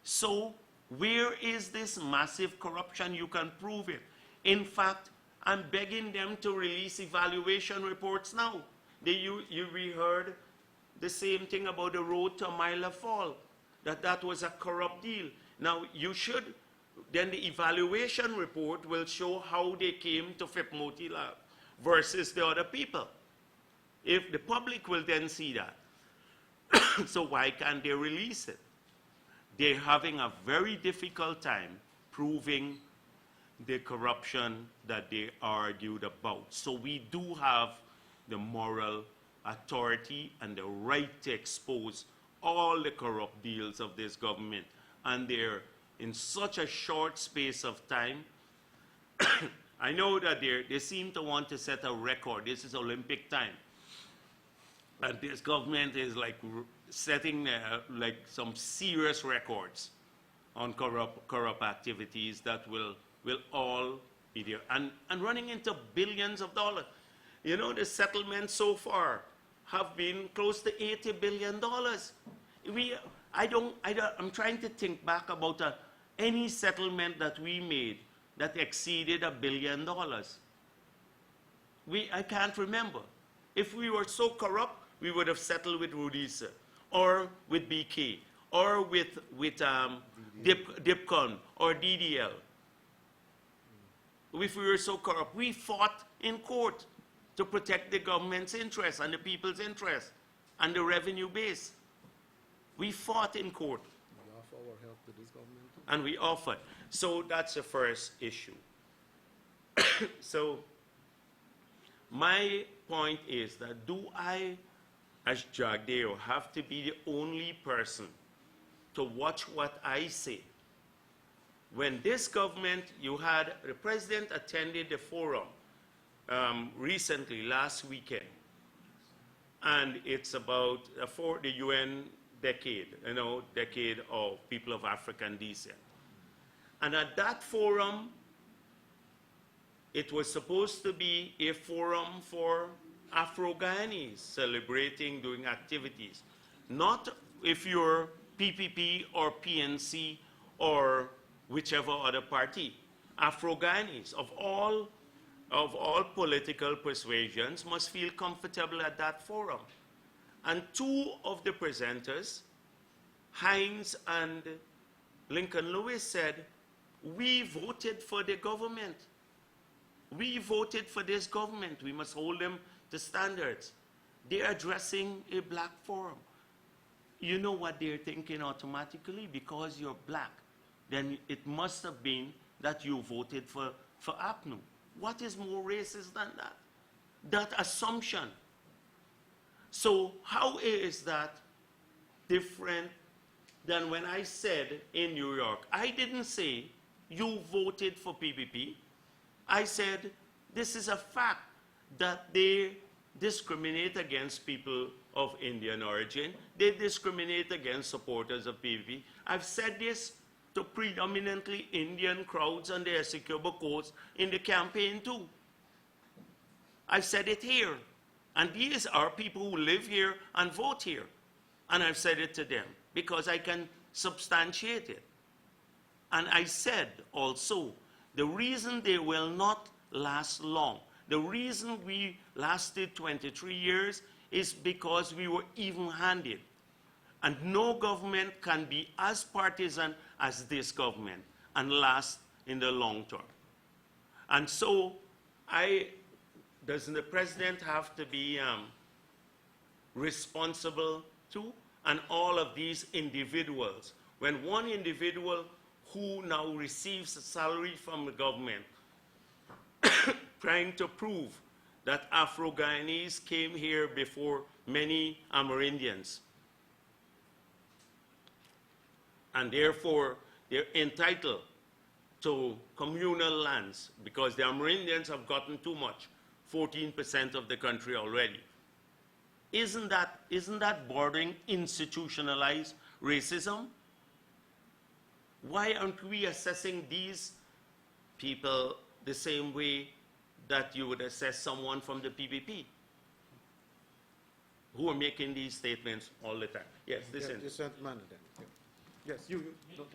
So where is this massive corruption? You can prove it. In fact, I'm begging them to release evaluation reports now. You heard the same thing about the road to Myla Fall, that was a corrupt deal. Now, then the evaluation report will show how they came to FIP Motilal versus the other people. If the public will then see that. So why can't they release it? They're having a very difficult time proving the corruption that they argued about. So we do have the moral authority and the right to expose all the corrupt deals of this government. And they're in such a short space of time. I know that they seem to want to set a record. This is Olympic time. And this government is like setting like some serious records on corrupt activities that will all be there. And running into billions of dollars. You know, the settlements so far have been close to $80 billion. I'm trying to think back about any settlement that we made that exceeded $1 billion. I can't remember. If we were so corrupt, we would have settled with Rhodesia. or with BK, or with Dipcon, or DDL. If we were so corrupt, we fought in court to protect the government's interests and the people's interests and the revenue base. We fought in court. We offer our help to this government. And we offered. So that's the first issue. So my point is that do I, as Jagdeo, have to be the only person to watch what I say? When this government, the president attended the forum recently, last weekend, and it's about for the UN decade, decade of people of African descent. And at that forum, it was supposed to be a forum for Afro-Guyanese celebrating, doing activities. Not if you're PPP or PNC or whichever other party. Afro-Guyanese of all political persuasions must feel comfortable at that forum. And two of the presenters, Hines and Lincoln Lewis, said, we voted for the government. We voted for this government. We must hold them to standards. They're addressing a black forum. You know what they're thinking automatically? Because you're black, then it must have been that you voted for APNU. What is more racist than that? That assumption. So how is that different than when I said in New York, I didn't say you voted for PPP. I said this is a fact that they discriminate against people of Indian origin. They discriminate against supporters of PPP. I've said this to predominantly Indian crowds on the Essequibo Coast in the campaign too. I've said it here. And these are people who live here and vote here. And I've said it to them because I can substantiate it. And I said also, the reason they will not last long, the reason we lasted 23 years is because we were even-handed. And no government can be as partisan as this government and last in the long term. And so, doesn't the president have to be responsible too? And all of these individuals, when one individual who now receives a salary from the government trying to prove that Afro-Guyanese came here before many Amerindians, and therefore they're entitled to communal lands because the Amerindians have gotten too much, 14% of the country already. Isn't that bordering institutionalized racism? Why aren't we assessing these people the same way that you would assess someone from the PPP who are making these statements all the time? Yes, this end. This gentleman then. Yes, you.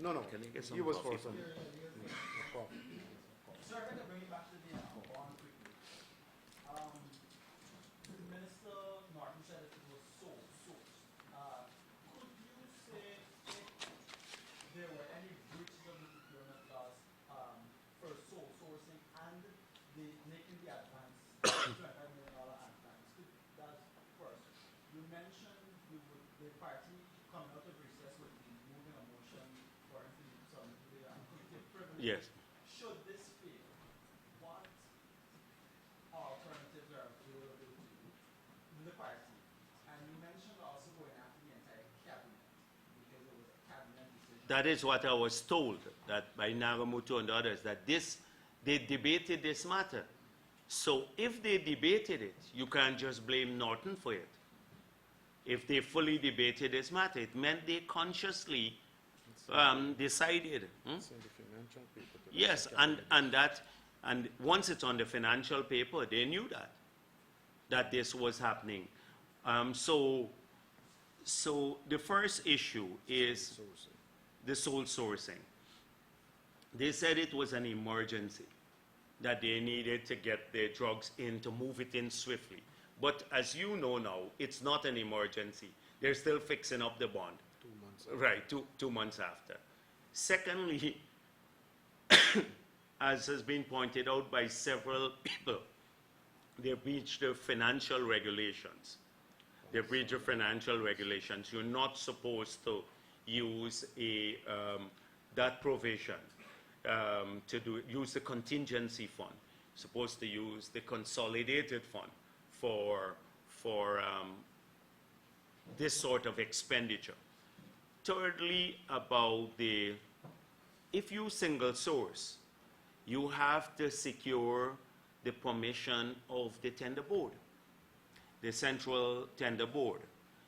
No. Can I get some you was coffee? first. Coffee. Sir, I'm going to bring you back to the bond quickly. The Minister Norton said that it was sole source. Could you say if there were any breaches of the procurement laws for sole sourcing and making the advance, $25 million advance? That's first. You mentioned the party coming out of recess would be moving a motion for it to be submitted to the executive privilege. Yes. Should this fail, what alternatives are available to the party? And you mentioned also going after the entire cabinet because it was a cabinet decision. That is what I was told that by Nagamutu and others, that they debated this matter. So if they debated it, you can't just blame Norton for it. If they fully debated this matter, it meant they consciously decided. It's in the financial paper. Yes, and once it's on the financial paper, they knew that this was happening. So the first issue is the sole sourcing. They said it was an emergency, that they needed to get their drugs in to move it in swiftly. But as you know now, it's not an emergency. They're still fixing up the bond. 2 months. Right, 2 months after. Secondly, as has been pointed out by several people, they breached the financial regulations. They breached the financial regulations. You're not supposed to use that provision use the contingency fund. You're supposed to use the consolidated fund for this sort of expenditure. Thirdly, if you single source, you have to secure the permission of the tender board, the central tender board.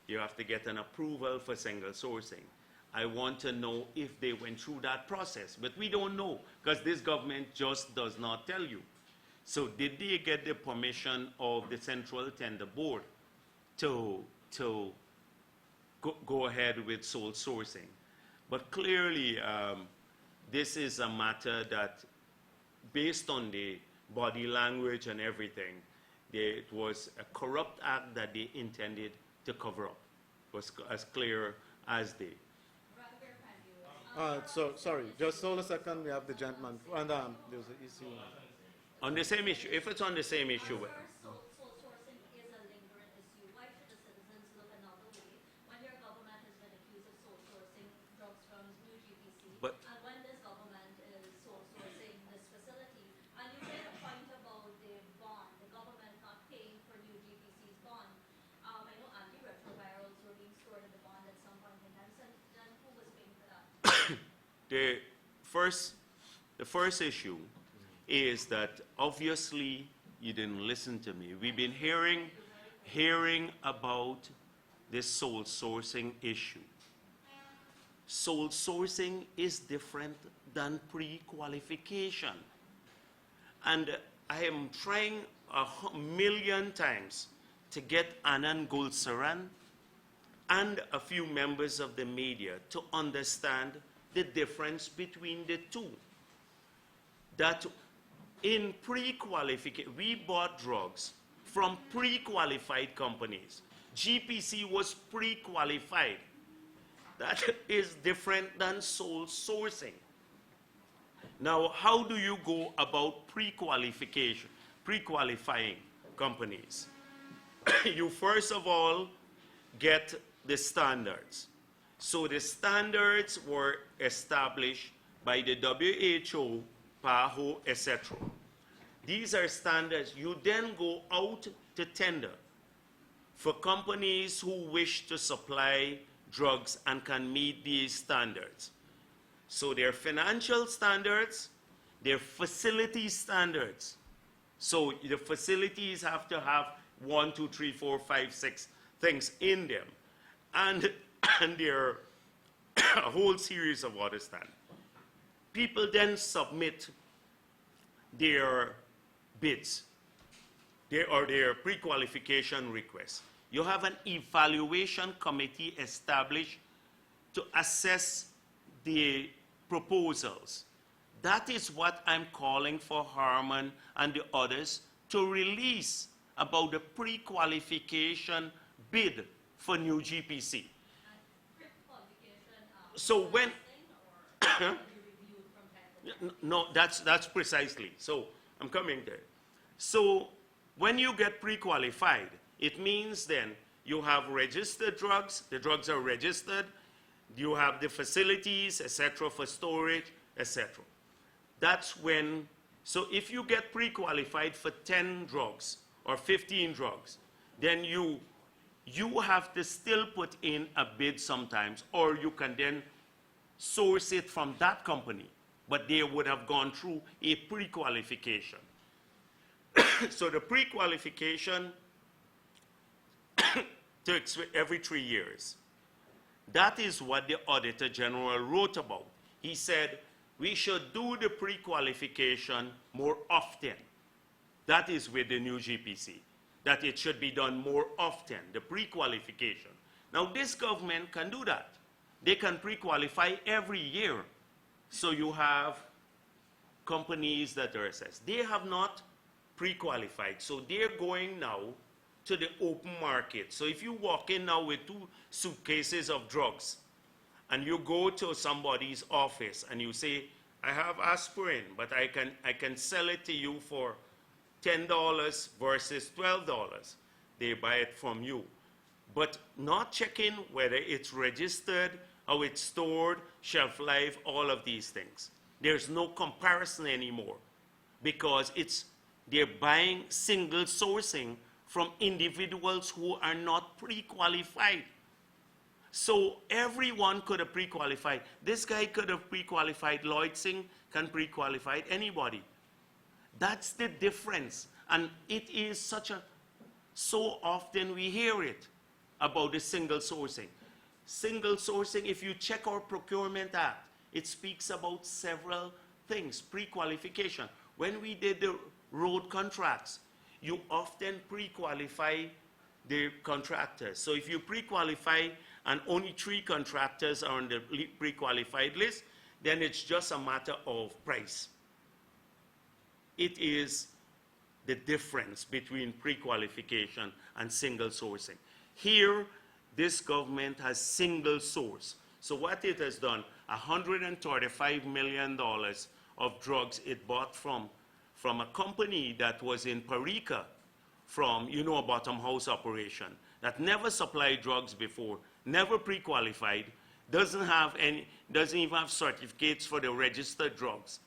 You have to get an approval for single sourcing. I want to know if they went through that process, but we don't know because this government just does not tell you. So did they get the permission of the central tender board to go ahead with sole sourcing? But clearly, this is a matter that, based on the body language and everything, it was a corrupt act that they intended to cover up. It was as clear as day. So, sorry, just hold a second. We have the gentleman. And there's an issue. On the same issue, if it's on the same issue, Sole sourcing is a lingering issue. Why should the citizens look another way when your government has been accused of sole sourcing drugs from new GPC, But- and when this government is sole sourcing this facility? And you made a point about the bond, the government not paying for new GPC's bond. I know antiretrovirals were being stored in the bond at some point in time. So then who was paying for that? the first issue is that obviously you didn't listen to me. We've been hearing about this sole sourcing issue. Sole sourcing is different than pre-qualification. And I am trying 1,000,000 times to get Anand Gulsaran and a few members of the media to understand the difference between the two. That in pre-qualification, we bought drugs from pre-qualified companies. GPC was pre-qualified. That is different than sole sourcing. Now, how do you go about pre-qualification, pre-qualifying companies? You first of all get the standards. So the standards were established by the WHO, PAHO, etc. These are standards. You then go out to tender for companies who wish to supply drugs and can meet these standards. So their financial standards, their facility standards. So the facilities have to have 1, 2, 3, 4, 5, 6 things in them. And there are a whole series of other standards. People then submit their bids, their pre-qualification requests. You have an evaluation committee established to assess the proposals. That is what I'm calling for Harman and the others to release about the pre-qualification bid for new GPC. So when no, that's precisely. So I'm coming there. So when you get pre-qualified, it means then you have registered drugs, the drugs are registered, you have the facilities, etc., for storage, etc. That's when, so if you get pre-qualified for 10 drugs or 15 drugs, then you have to still put in a bid sometimes, or you can then source it from that company, but they would have gone through a pre-qualification. So the pre-qualification takes every 3 years. That is what the Auditor General wrote about. He said we should do the pre-qualification more often. That is with the new GPC, that it should be done more often, the pre-qualification. Now this government can do that. They can pre-qualify every year. So you have companies that are assessed. They have not pre-qualified, so they're going now to the open market. So if you walk in now with 2 suitcases of drugs, and you go to somebody's office and you say, I have aspirin, but I can sell it to you for $10 versus $12. They buy it from you. But not checking whether it's registered, how it's stored, shelf life, all of these things. There's no comparison anymore because they're buying single sourcing from individuals who are not pre-qualified. So everyone could have pre-qualified. This guy could have pre-qualified. Lloyd Singh can pre-qualify anybody. That's the difference. And it is so often we hear it about the single sourcing. Single sourcing, if you check our Procurement Act, it speaks about several things, pre-qualification. When we did the road contracts, you often pre-qualify the contractors. So if you pre-qualify and only 3 contractors are on the pre-qualified list, then it's just a matter of price. It is the difference between pre-qualification and single sourcing. Here, this government has single source. So what it has done, $135 million of drugs it bought from a company that was in Parika, from, a bottom house operation, that never supplied drugs before, never pre-qualified, doesn't even have certificates for the registered drugs.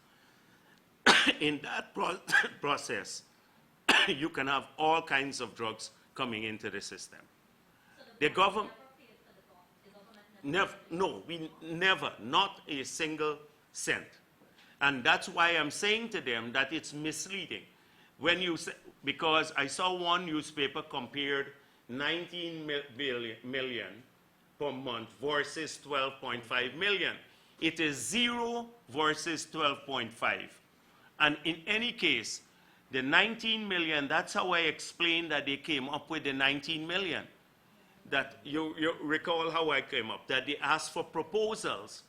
In that process, you can have all kinds of drugs coming into the system. So The board government, never paid for the bond. The government never paid. we never, not a single cent. And that's why I'm saying to them that it's misleading. When you say, because I saw one newspaper compared 19 million per month versus 12.5 million. It is 0 versus 12.5. And in any case, the 19 million, that's how I explained that they came up with the 19 million. That you recall how I came up, that they asked for proposals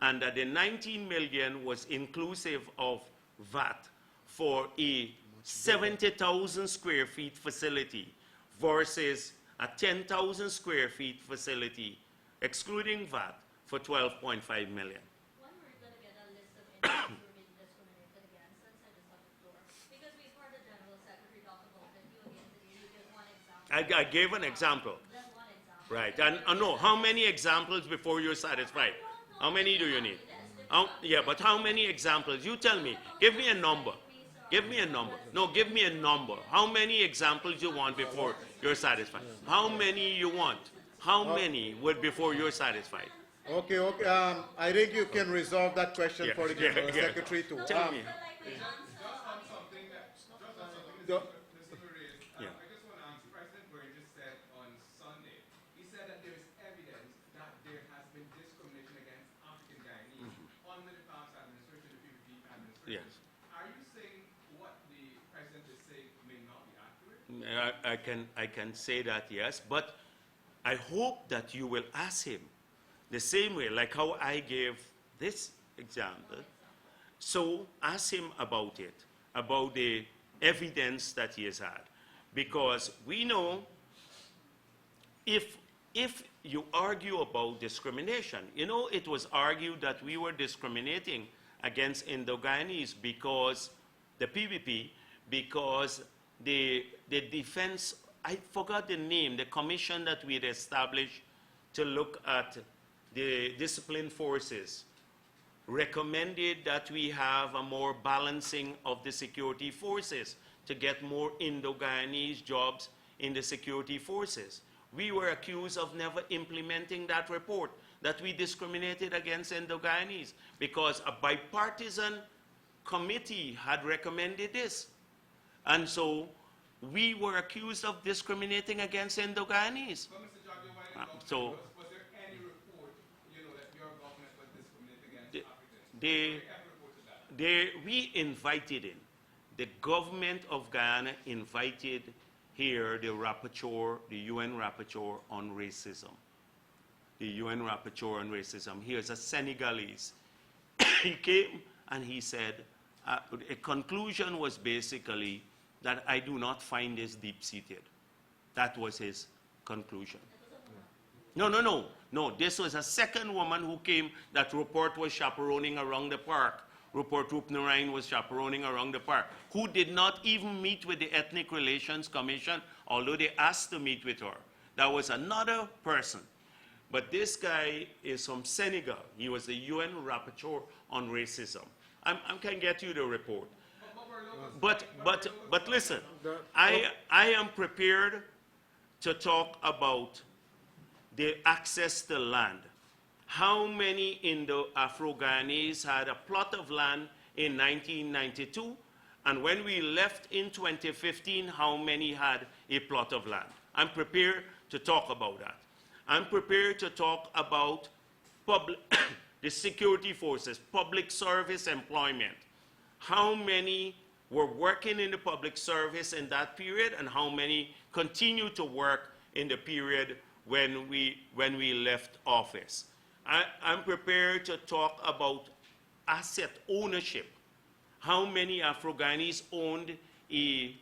and that the 19 million was inclusive of VAT for a 70,000 square feet facility versus a 10,000 square feet facility, excluding VAT, for 12.5 million. When we're going to get a list of individuals who are being discriminated against, since I just on the floor, because we've heard the General Secretary talk about it, you again today, you give one example. I gave an example. That's one example. Right, and no, how many examples before you're satisfied? How many do you need? Yeah, but how many examples? You tell me. Give me a number. Give me a number. No, give me a number. How many examples you want before you're satisfied? How many you want? How many would before you're satisfied? Okay, okay. I think you can resolve that question Yeah, for the yeah, General yeah. Secretary to. Tell me. The- Yeah. I just want to answer. President Burgess said on Sunday, he said that there is evidence that there has been discrimination against African Guyanese under the past administration, the PPP administration. Yes. Are you saying what the president is saying may not be accurate? I can say that, yes, but I hope that you will ask him the same way, like how I gave this example. So ask him about it, about the evidence that he has had. Because we know if you argue about discrimination, it was argued that we were discriminating against Indo-Guyanese because the PPP, because the defense, I forgot the name, the commission that we had established to look at the disciplined forces, recommended that we have a more balancing of the security forces to get more Indo-Guyanese jobs in the security forces. We were accused of never implementing that report, that we discriminated against Indo-Guyanese because a bipartisan committee had recommended this. And so we were accused of discriminating against Indo-Guyanese. So, Mr. Jagdeo, why So was there any report, that your government was discriminating against Africans? Was there any report to that? we invited in. The government of Guyana invited here the rapporteur, the UN rapporteur on racism. The UN rapporteur on racism. Here's a Senegalese. He came and he said, a conclusion was basically that I do not find this deep-seated. That was his conclusion. No. This was a second woman who came. That report was chaperoning around the park. Report Rupnarayan was chaperoning around the park, who did not even meet with the Ethnic Relations Commission, although they asked to meet with her. That was another person. But this guy is from Senegal. He was the UN Rapporteur on Racism. I can get you the report. But listen, I am prepared to talk about the access to land. How many Indo-Afro-Guyanese had a plot of land in 1992? And when we left in 2015, how many had a plot of land? I'm prepared to talk about that. I'm prepared to talk about the security forces, public service employment. How many were working in the public service in that period, and how many continue to work in the period when we left office? I'm prepared to talk about asset ownership. How many Afro-Guyanese owned a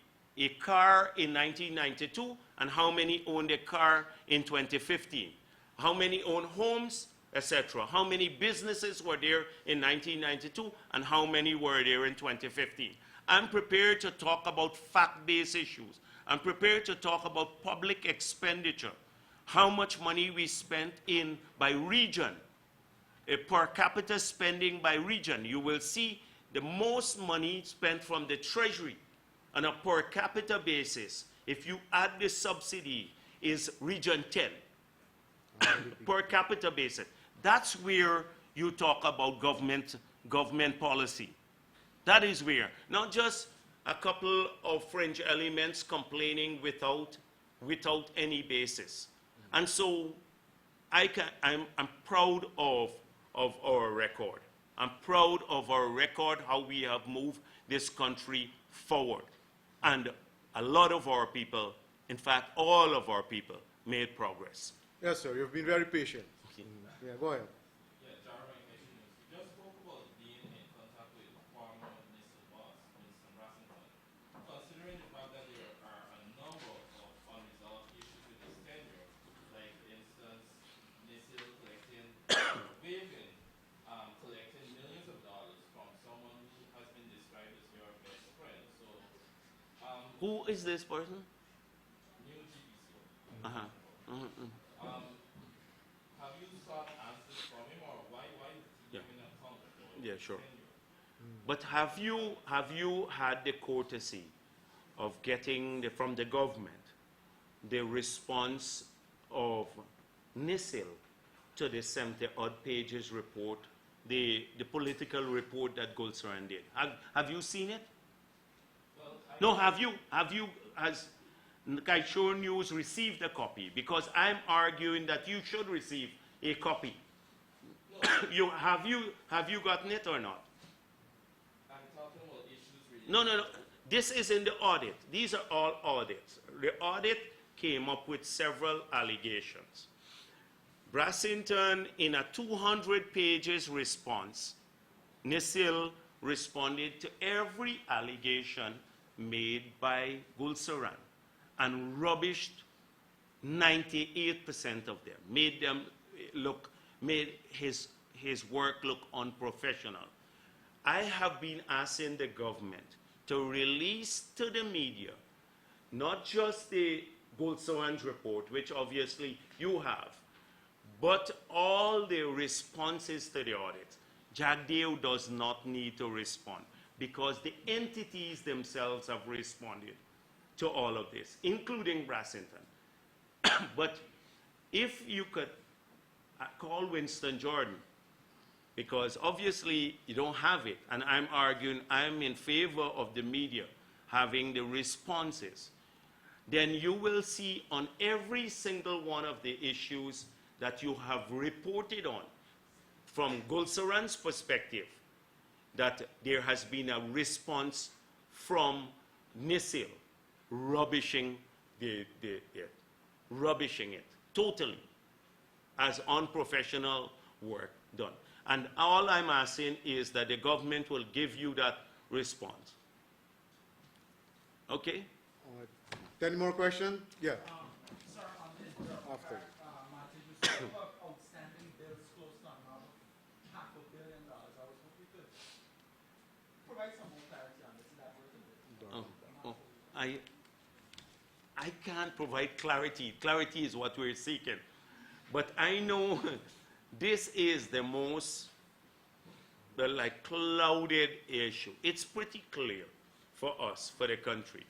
car in 1992, and how many owned a car in 2015? How many own homes, etc.? How many businesses were there in 1992, and how many were there in 2015? I'm prepared to talk about fact-based issues. I'm prepared to talk about public expenditure. How much money we spent by region, per capita spending by region. You will see the most money spent from the Treasury on a per capita basis, if you add the subsidy, is region 10. Per capita basis. That's where you talk about government policy. That is where, not just a couple of fringe elements complaining without any basis. And so I'm proud of our record. I'm proud of our record, how we have moved this country forward. And a lot of our people, in fact, all of our people, made progress. Yes, sir. You've been very patient. Yeah, go ahead. Yeah, Jara, my question is, you just spoke about being in contact with former Mr. Boss, Mr. Brassington. Considering the fact that there are a number of unresolved issues with his tenure, like, for instance, Nisil waiving, collecting millions of dollars from someone who has been described as your best friend. So, Who is this person? new GPC. Uh-huh. Have you sought answers from him, or why is he Yeah. giving a account for Yeah, sure. tenure? But have you had the courtesy of getting from the government the response of NISIL to the 70-odd pages report, the political report that Gulsaran did? Have you seen it? Well, No, has Kaishore News received a copy? Because I'm arguing that you should receive a copy. no, Have you gotten it or not? I'm talking about issues related. No. This is in the audit. These are all audits. The audit came up with several allegations. Brassington, in a 200 pages response, Nisil responded to every allegation made by Gulsaran and rubbished 98% of them, made his work look unprofessional. I have been asking the government to release to the media not just the Gulsaran's report, which obviously you have, but all the responses to the audit. Jagdeo does not need to respond because the entities themselves have responded to all of this, including Brassington. But if you could call Winston Jordan, because obviously you don't have it, and I'm arguing I'm in favor of the media having the responses, then you will see on every single one of the issues that you have reported on, from Gulsaran's perspective, that there has been a response from NISIL rubbishing rubbishing it totally as unprofessional work done. And all I'm asking is that the government will give you that response. Okay? All right. Any more questions? Yeah, Sir, on this matter, after. Martin, you spoke about outstanding bills close to amount of $500 million. I was hoping you could provide some more clarity on this, elaborate a bit. Oh, I can't provide clarity. Clarity is what we're seeking. But I know this is the most clouded issue. It's pretty clear for us, for the country.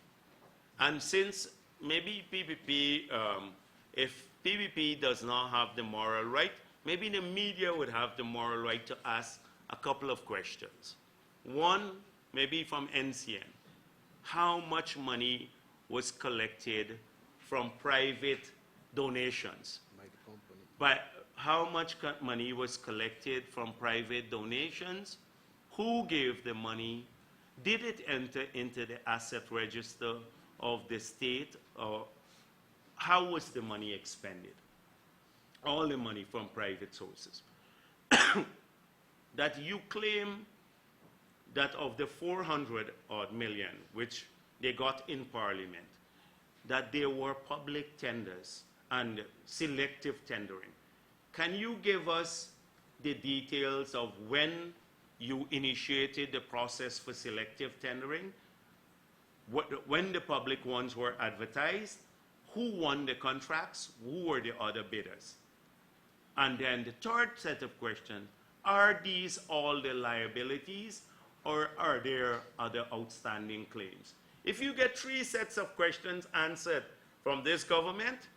And since maybe PPP, if PPP does not have the moral right, maybe the media would have the moral right to ask a couple of questions. One, maybe from NCN. How much money was collected from private donations? By the company. But how much money was collected from private donations? Who gave the money? Did it enter into the asset register of the state? Or how was the money expended? All the money from private sources. That you claim that of the 400 odd million, which they got in Parliament, that there were public tenders and selective tendering. Can you give us the details of when you initiated the process for selective tendering? When the public ones were advertised? Who won the contracts? Who were the other bidders? And then the third set of questions, are these all the liabilities, or are there other outstanding claims? If you get 3 sets of questions answered from this government,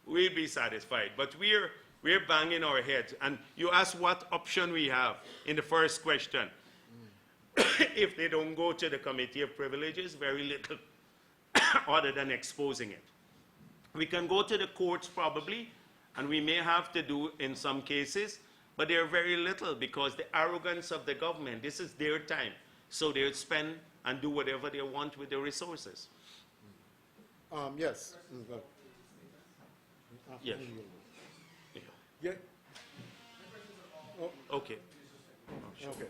we'll be satisfied. But we're banging our heads. And you ask what option we have in the first question. If they don't go to the Committee of Privileges, very little other than exposing it. We can go to the courts probably, and we may have to do in some cases, but they're very little because the arrogance of the government, this is their time. So they'll spend and do whatever they want with the resources. Yes. Yes. Yeah. Yeah. Oh, Okay. okay.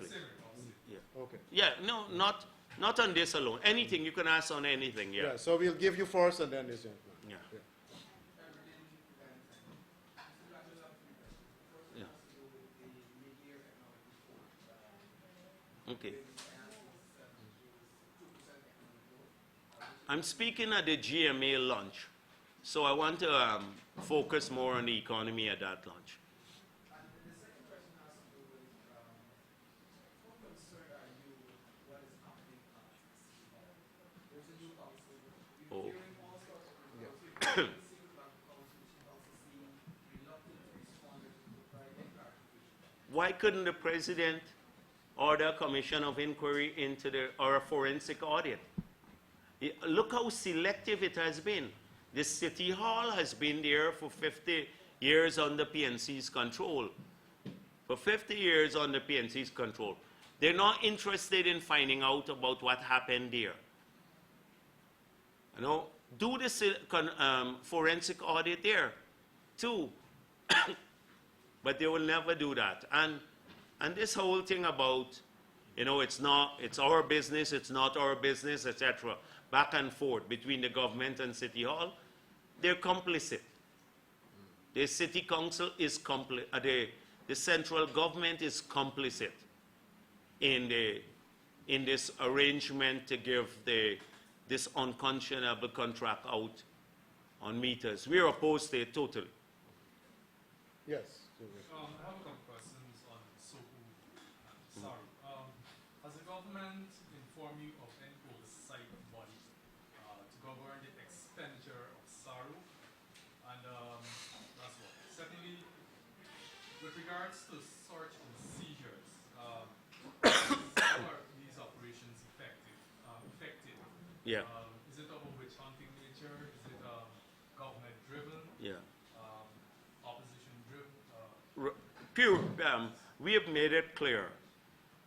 Yeah. Okay. Yeah, no, not on this alone. Anything, you can ask on anything, yeah. Yeah, so we'll give you first and then this gentleman. Yeah. Yeah. Okay. I'm speaking at the GMA lunch, so I want to focus more on the economy at that lunch. And the second question has to do with what concerned are you with what is happening at City Hall? There's a new council. We're Oh. hearing all sorts of reports. We've heard the Single Bank Council, which is also seem reluctant to respond to providing clarification. Why couldn't the president order a commission of inquiry into or a forensic audit? Look how selective it has been. The City Hall has been there for 50 years under PNC's control. For 50 years under PNC's control. They're not interested in finding out about what happened there. You know, do the forensic audit there, too. But they will never do that. And this whole thing about, you know, it's our business, it's not our business, etc., back and forth between the government and City Hall, they're complicit. The City Council is complicit, the central government is complicit in this arrangement to give this unconscionable contract out on meters. We're opposed to it totally. Yes. I have a couple questions on SOHU and SARU. Has the government informed you of any oversight body to govern the expenditure of SARU? And that's one. Secondly, with regards to search and seizures, how are these operations effective? Yeah. Is it of a witch hunting nature? Is it government driven? Yeah. Opposition driven? We have made it clear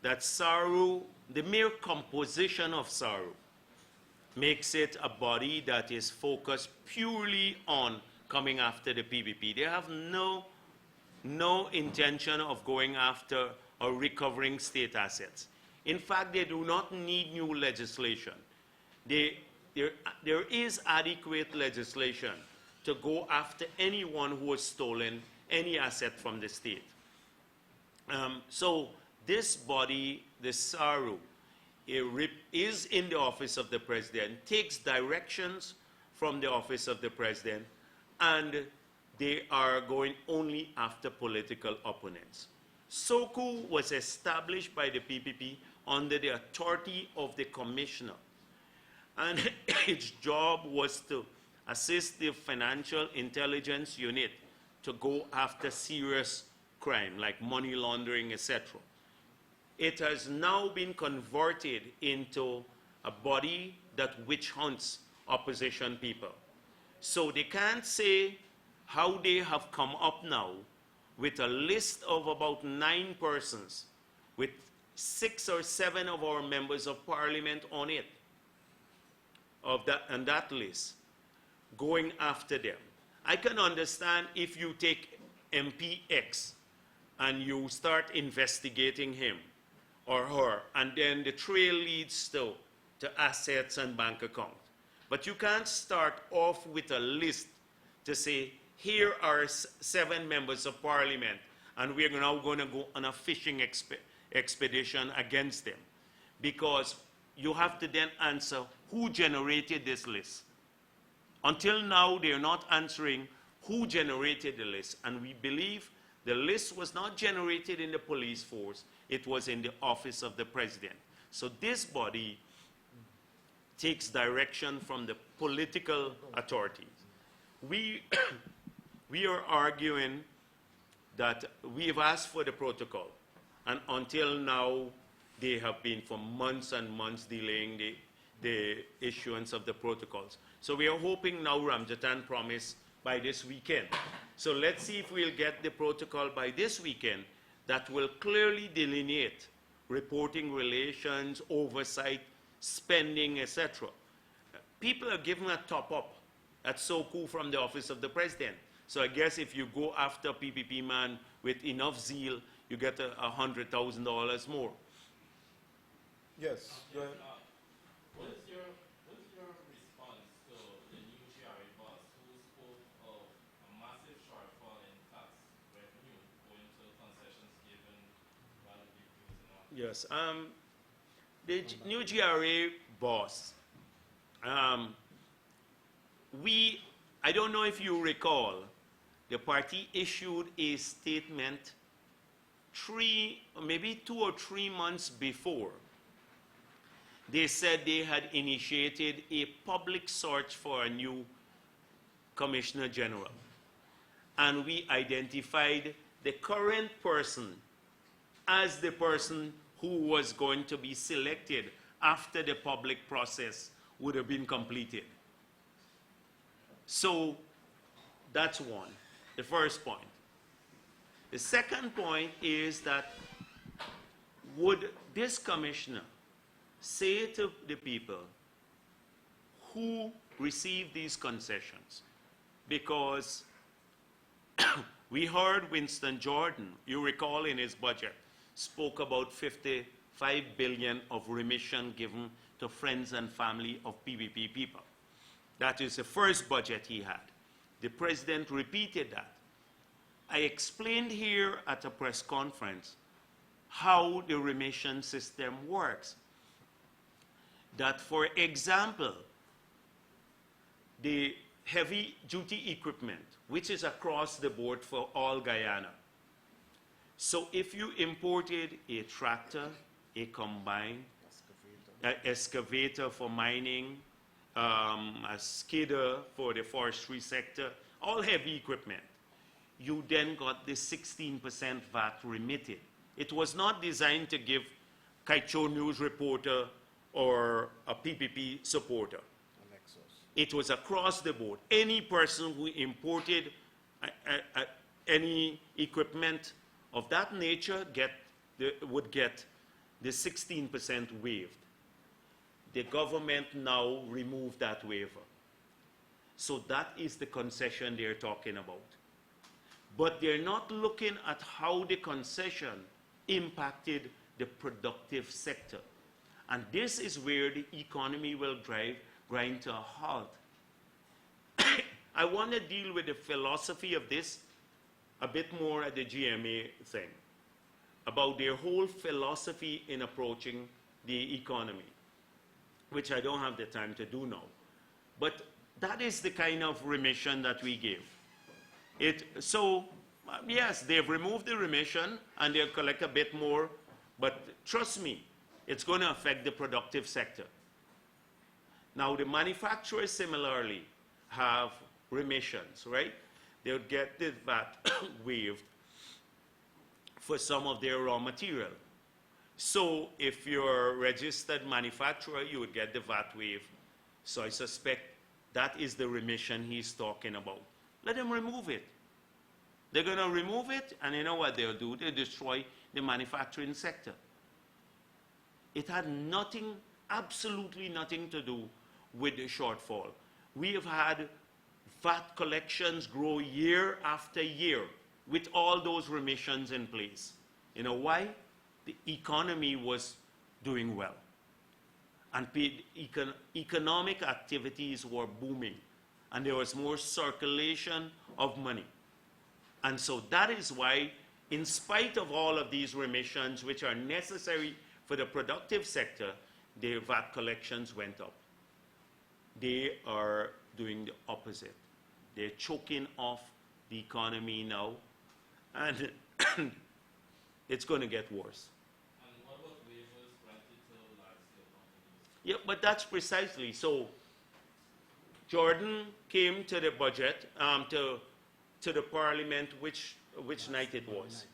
that SARU, the mere composition of SARU, makes it a body that is focused purely on coming after the PPP. They have no intention of going after or recovering state assets. In fact, they do not need new legislation. there is adequate legislation to go after anyone who has stolen any asset from the state. So this body, the SARU, is in the office of the president, takes directions from the office of the president, and they are going only after political opponents. SOCU was established by the PPP under the authority of the commissioner, and its job was to assist the financial intelligence unit to go after serious crime like money laundering, etc. It has now been converted into a body that witch hunts opposition people. So they can't say how they have come up now with a list of about 9 persons, with 6 or 7 of our members of parliament on it, on that list, going after them. I can understand if you take MP X and you start investigating him or her, and then the trail leads to assets and bank accounts. But you can't start off with a list to say, here are 7 members of parliament, and we're now going to go on a fishing expedition against them. Because you have to then answer who generated this list. Until now, they're not answering who generated the list. And we believe the list was not generated in the police force, it was in the office of the president. So this body takes direction from the political authorities. We are arguing that we have asked for the protocol, and until now, they have been for months and months delaying the issuance of the protocols. So we are hoping now Ramjatan promised by this weekend. So let's see if we'll get the protocol by this weekend that will clearly delineate reporting relations, oversight, spending, etc. People are given a top-up at SOCU from the office of the president. So I guess if you go after PPP man with enough zeal, you get $100,000 more. Yes, go ahead. What is your response to the new GRA boss who spoke of a massive shortfall in tax revenue going to concessions given by the people? Yes, the new GRA boss, I don't know if you recall, the party issued a statement maybe 2 or 3 months before. They said they had initiated a public search for a new Commissioner General. And we identified the current person as the person who was going to be selected after the public process would have been completed. So that's one, the first point. The second point is that would this commissioner say to the people who received these concessions? Because we heard Winston Jordan, you recall in his budget, spoke about 55 billion of remission given to friends and family of PPP people. That is the first budget he had. The president repeated that. I explained here at a press conference how the remission system works. That, for example, the heavy-duty equipment, which is across the board for all Guyana. So if you imported a tractor, a combine, an excavator for mining, a skidder for the forestry sector, all heavy equipment, you then got the 16% VAT remitted. It was not designed to give Kaicho News reporter or a PPP supporter. It was across the board. Any person who imported any equipment of that nature would get the 16% waived. The government now removed that waiver. So that is the concession they're talking about. But they're not looking at how the concession impacted the productive sector. And this is where the economy will drive grind to a halt. I want to deal with the philosophy of this a bit more at the GMA thing, about their whole philosophy in approaching the economy, which I don't have the time to do now. But that is the kind of remission that we give. Yes, they've removed the remission and they'll collect a bit more, but trust me, it's going to affect the productive sector. Now, the manufacturers similarly have remissions, right? They'll get the VAT waived for some of their raw material. So if you're a registered manufacturer, you would get the VAT waive. So I suspect that is the remission he's talking about. Let them remove it. They're going to remove it, and you know what they'll do? They'll destroy the manufacturing sector. It had nothing, absolutely nothing to do with the shortfall. We have had VAT collections grow year after year with all those remissions in place. You know why? The economy was doing well. And economic activities were booming. And there was more circulation of money. And so that is why, in spite of all of these remissions, which are necessary for the productive sector, their VAT collections went up. They are doing the opposite. They're choking off the economy now, and it's going to get worse. And what about waivers granted to large-scale companies? Yeah, but that's precisely. So Jordan came to the budget, to the parliament, which night it was?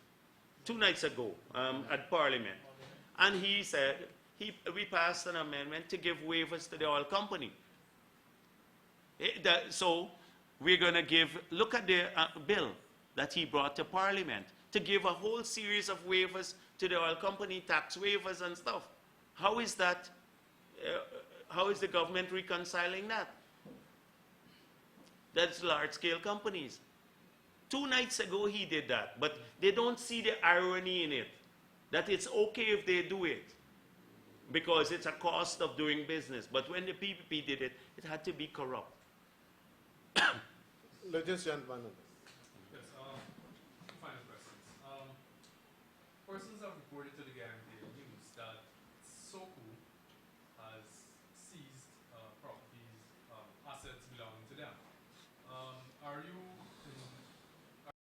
2 nights ago, at parliament. And he said, we passed an amendment to give waivers to the oil company. So we're going to give, look at the bill that he brought to parliament, to give a whole series of waivers to the oil company, tax waivers and stuff. How is that, how is the government reconciling that? That's large-scale companies. 2 nights ago he did that, but they don't see the irony in it, that it's okay if they do it, because it's a cost of doing business. But when the PPP did it, it had to be corrupt. Ladies and gentlemen. Yes, final questions. Persons have reported to the gang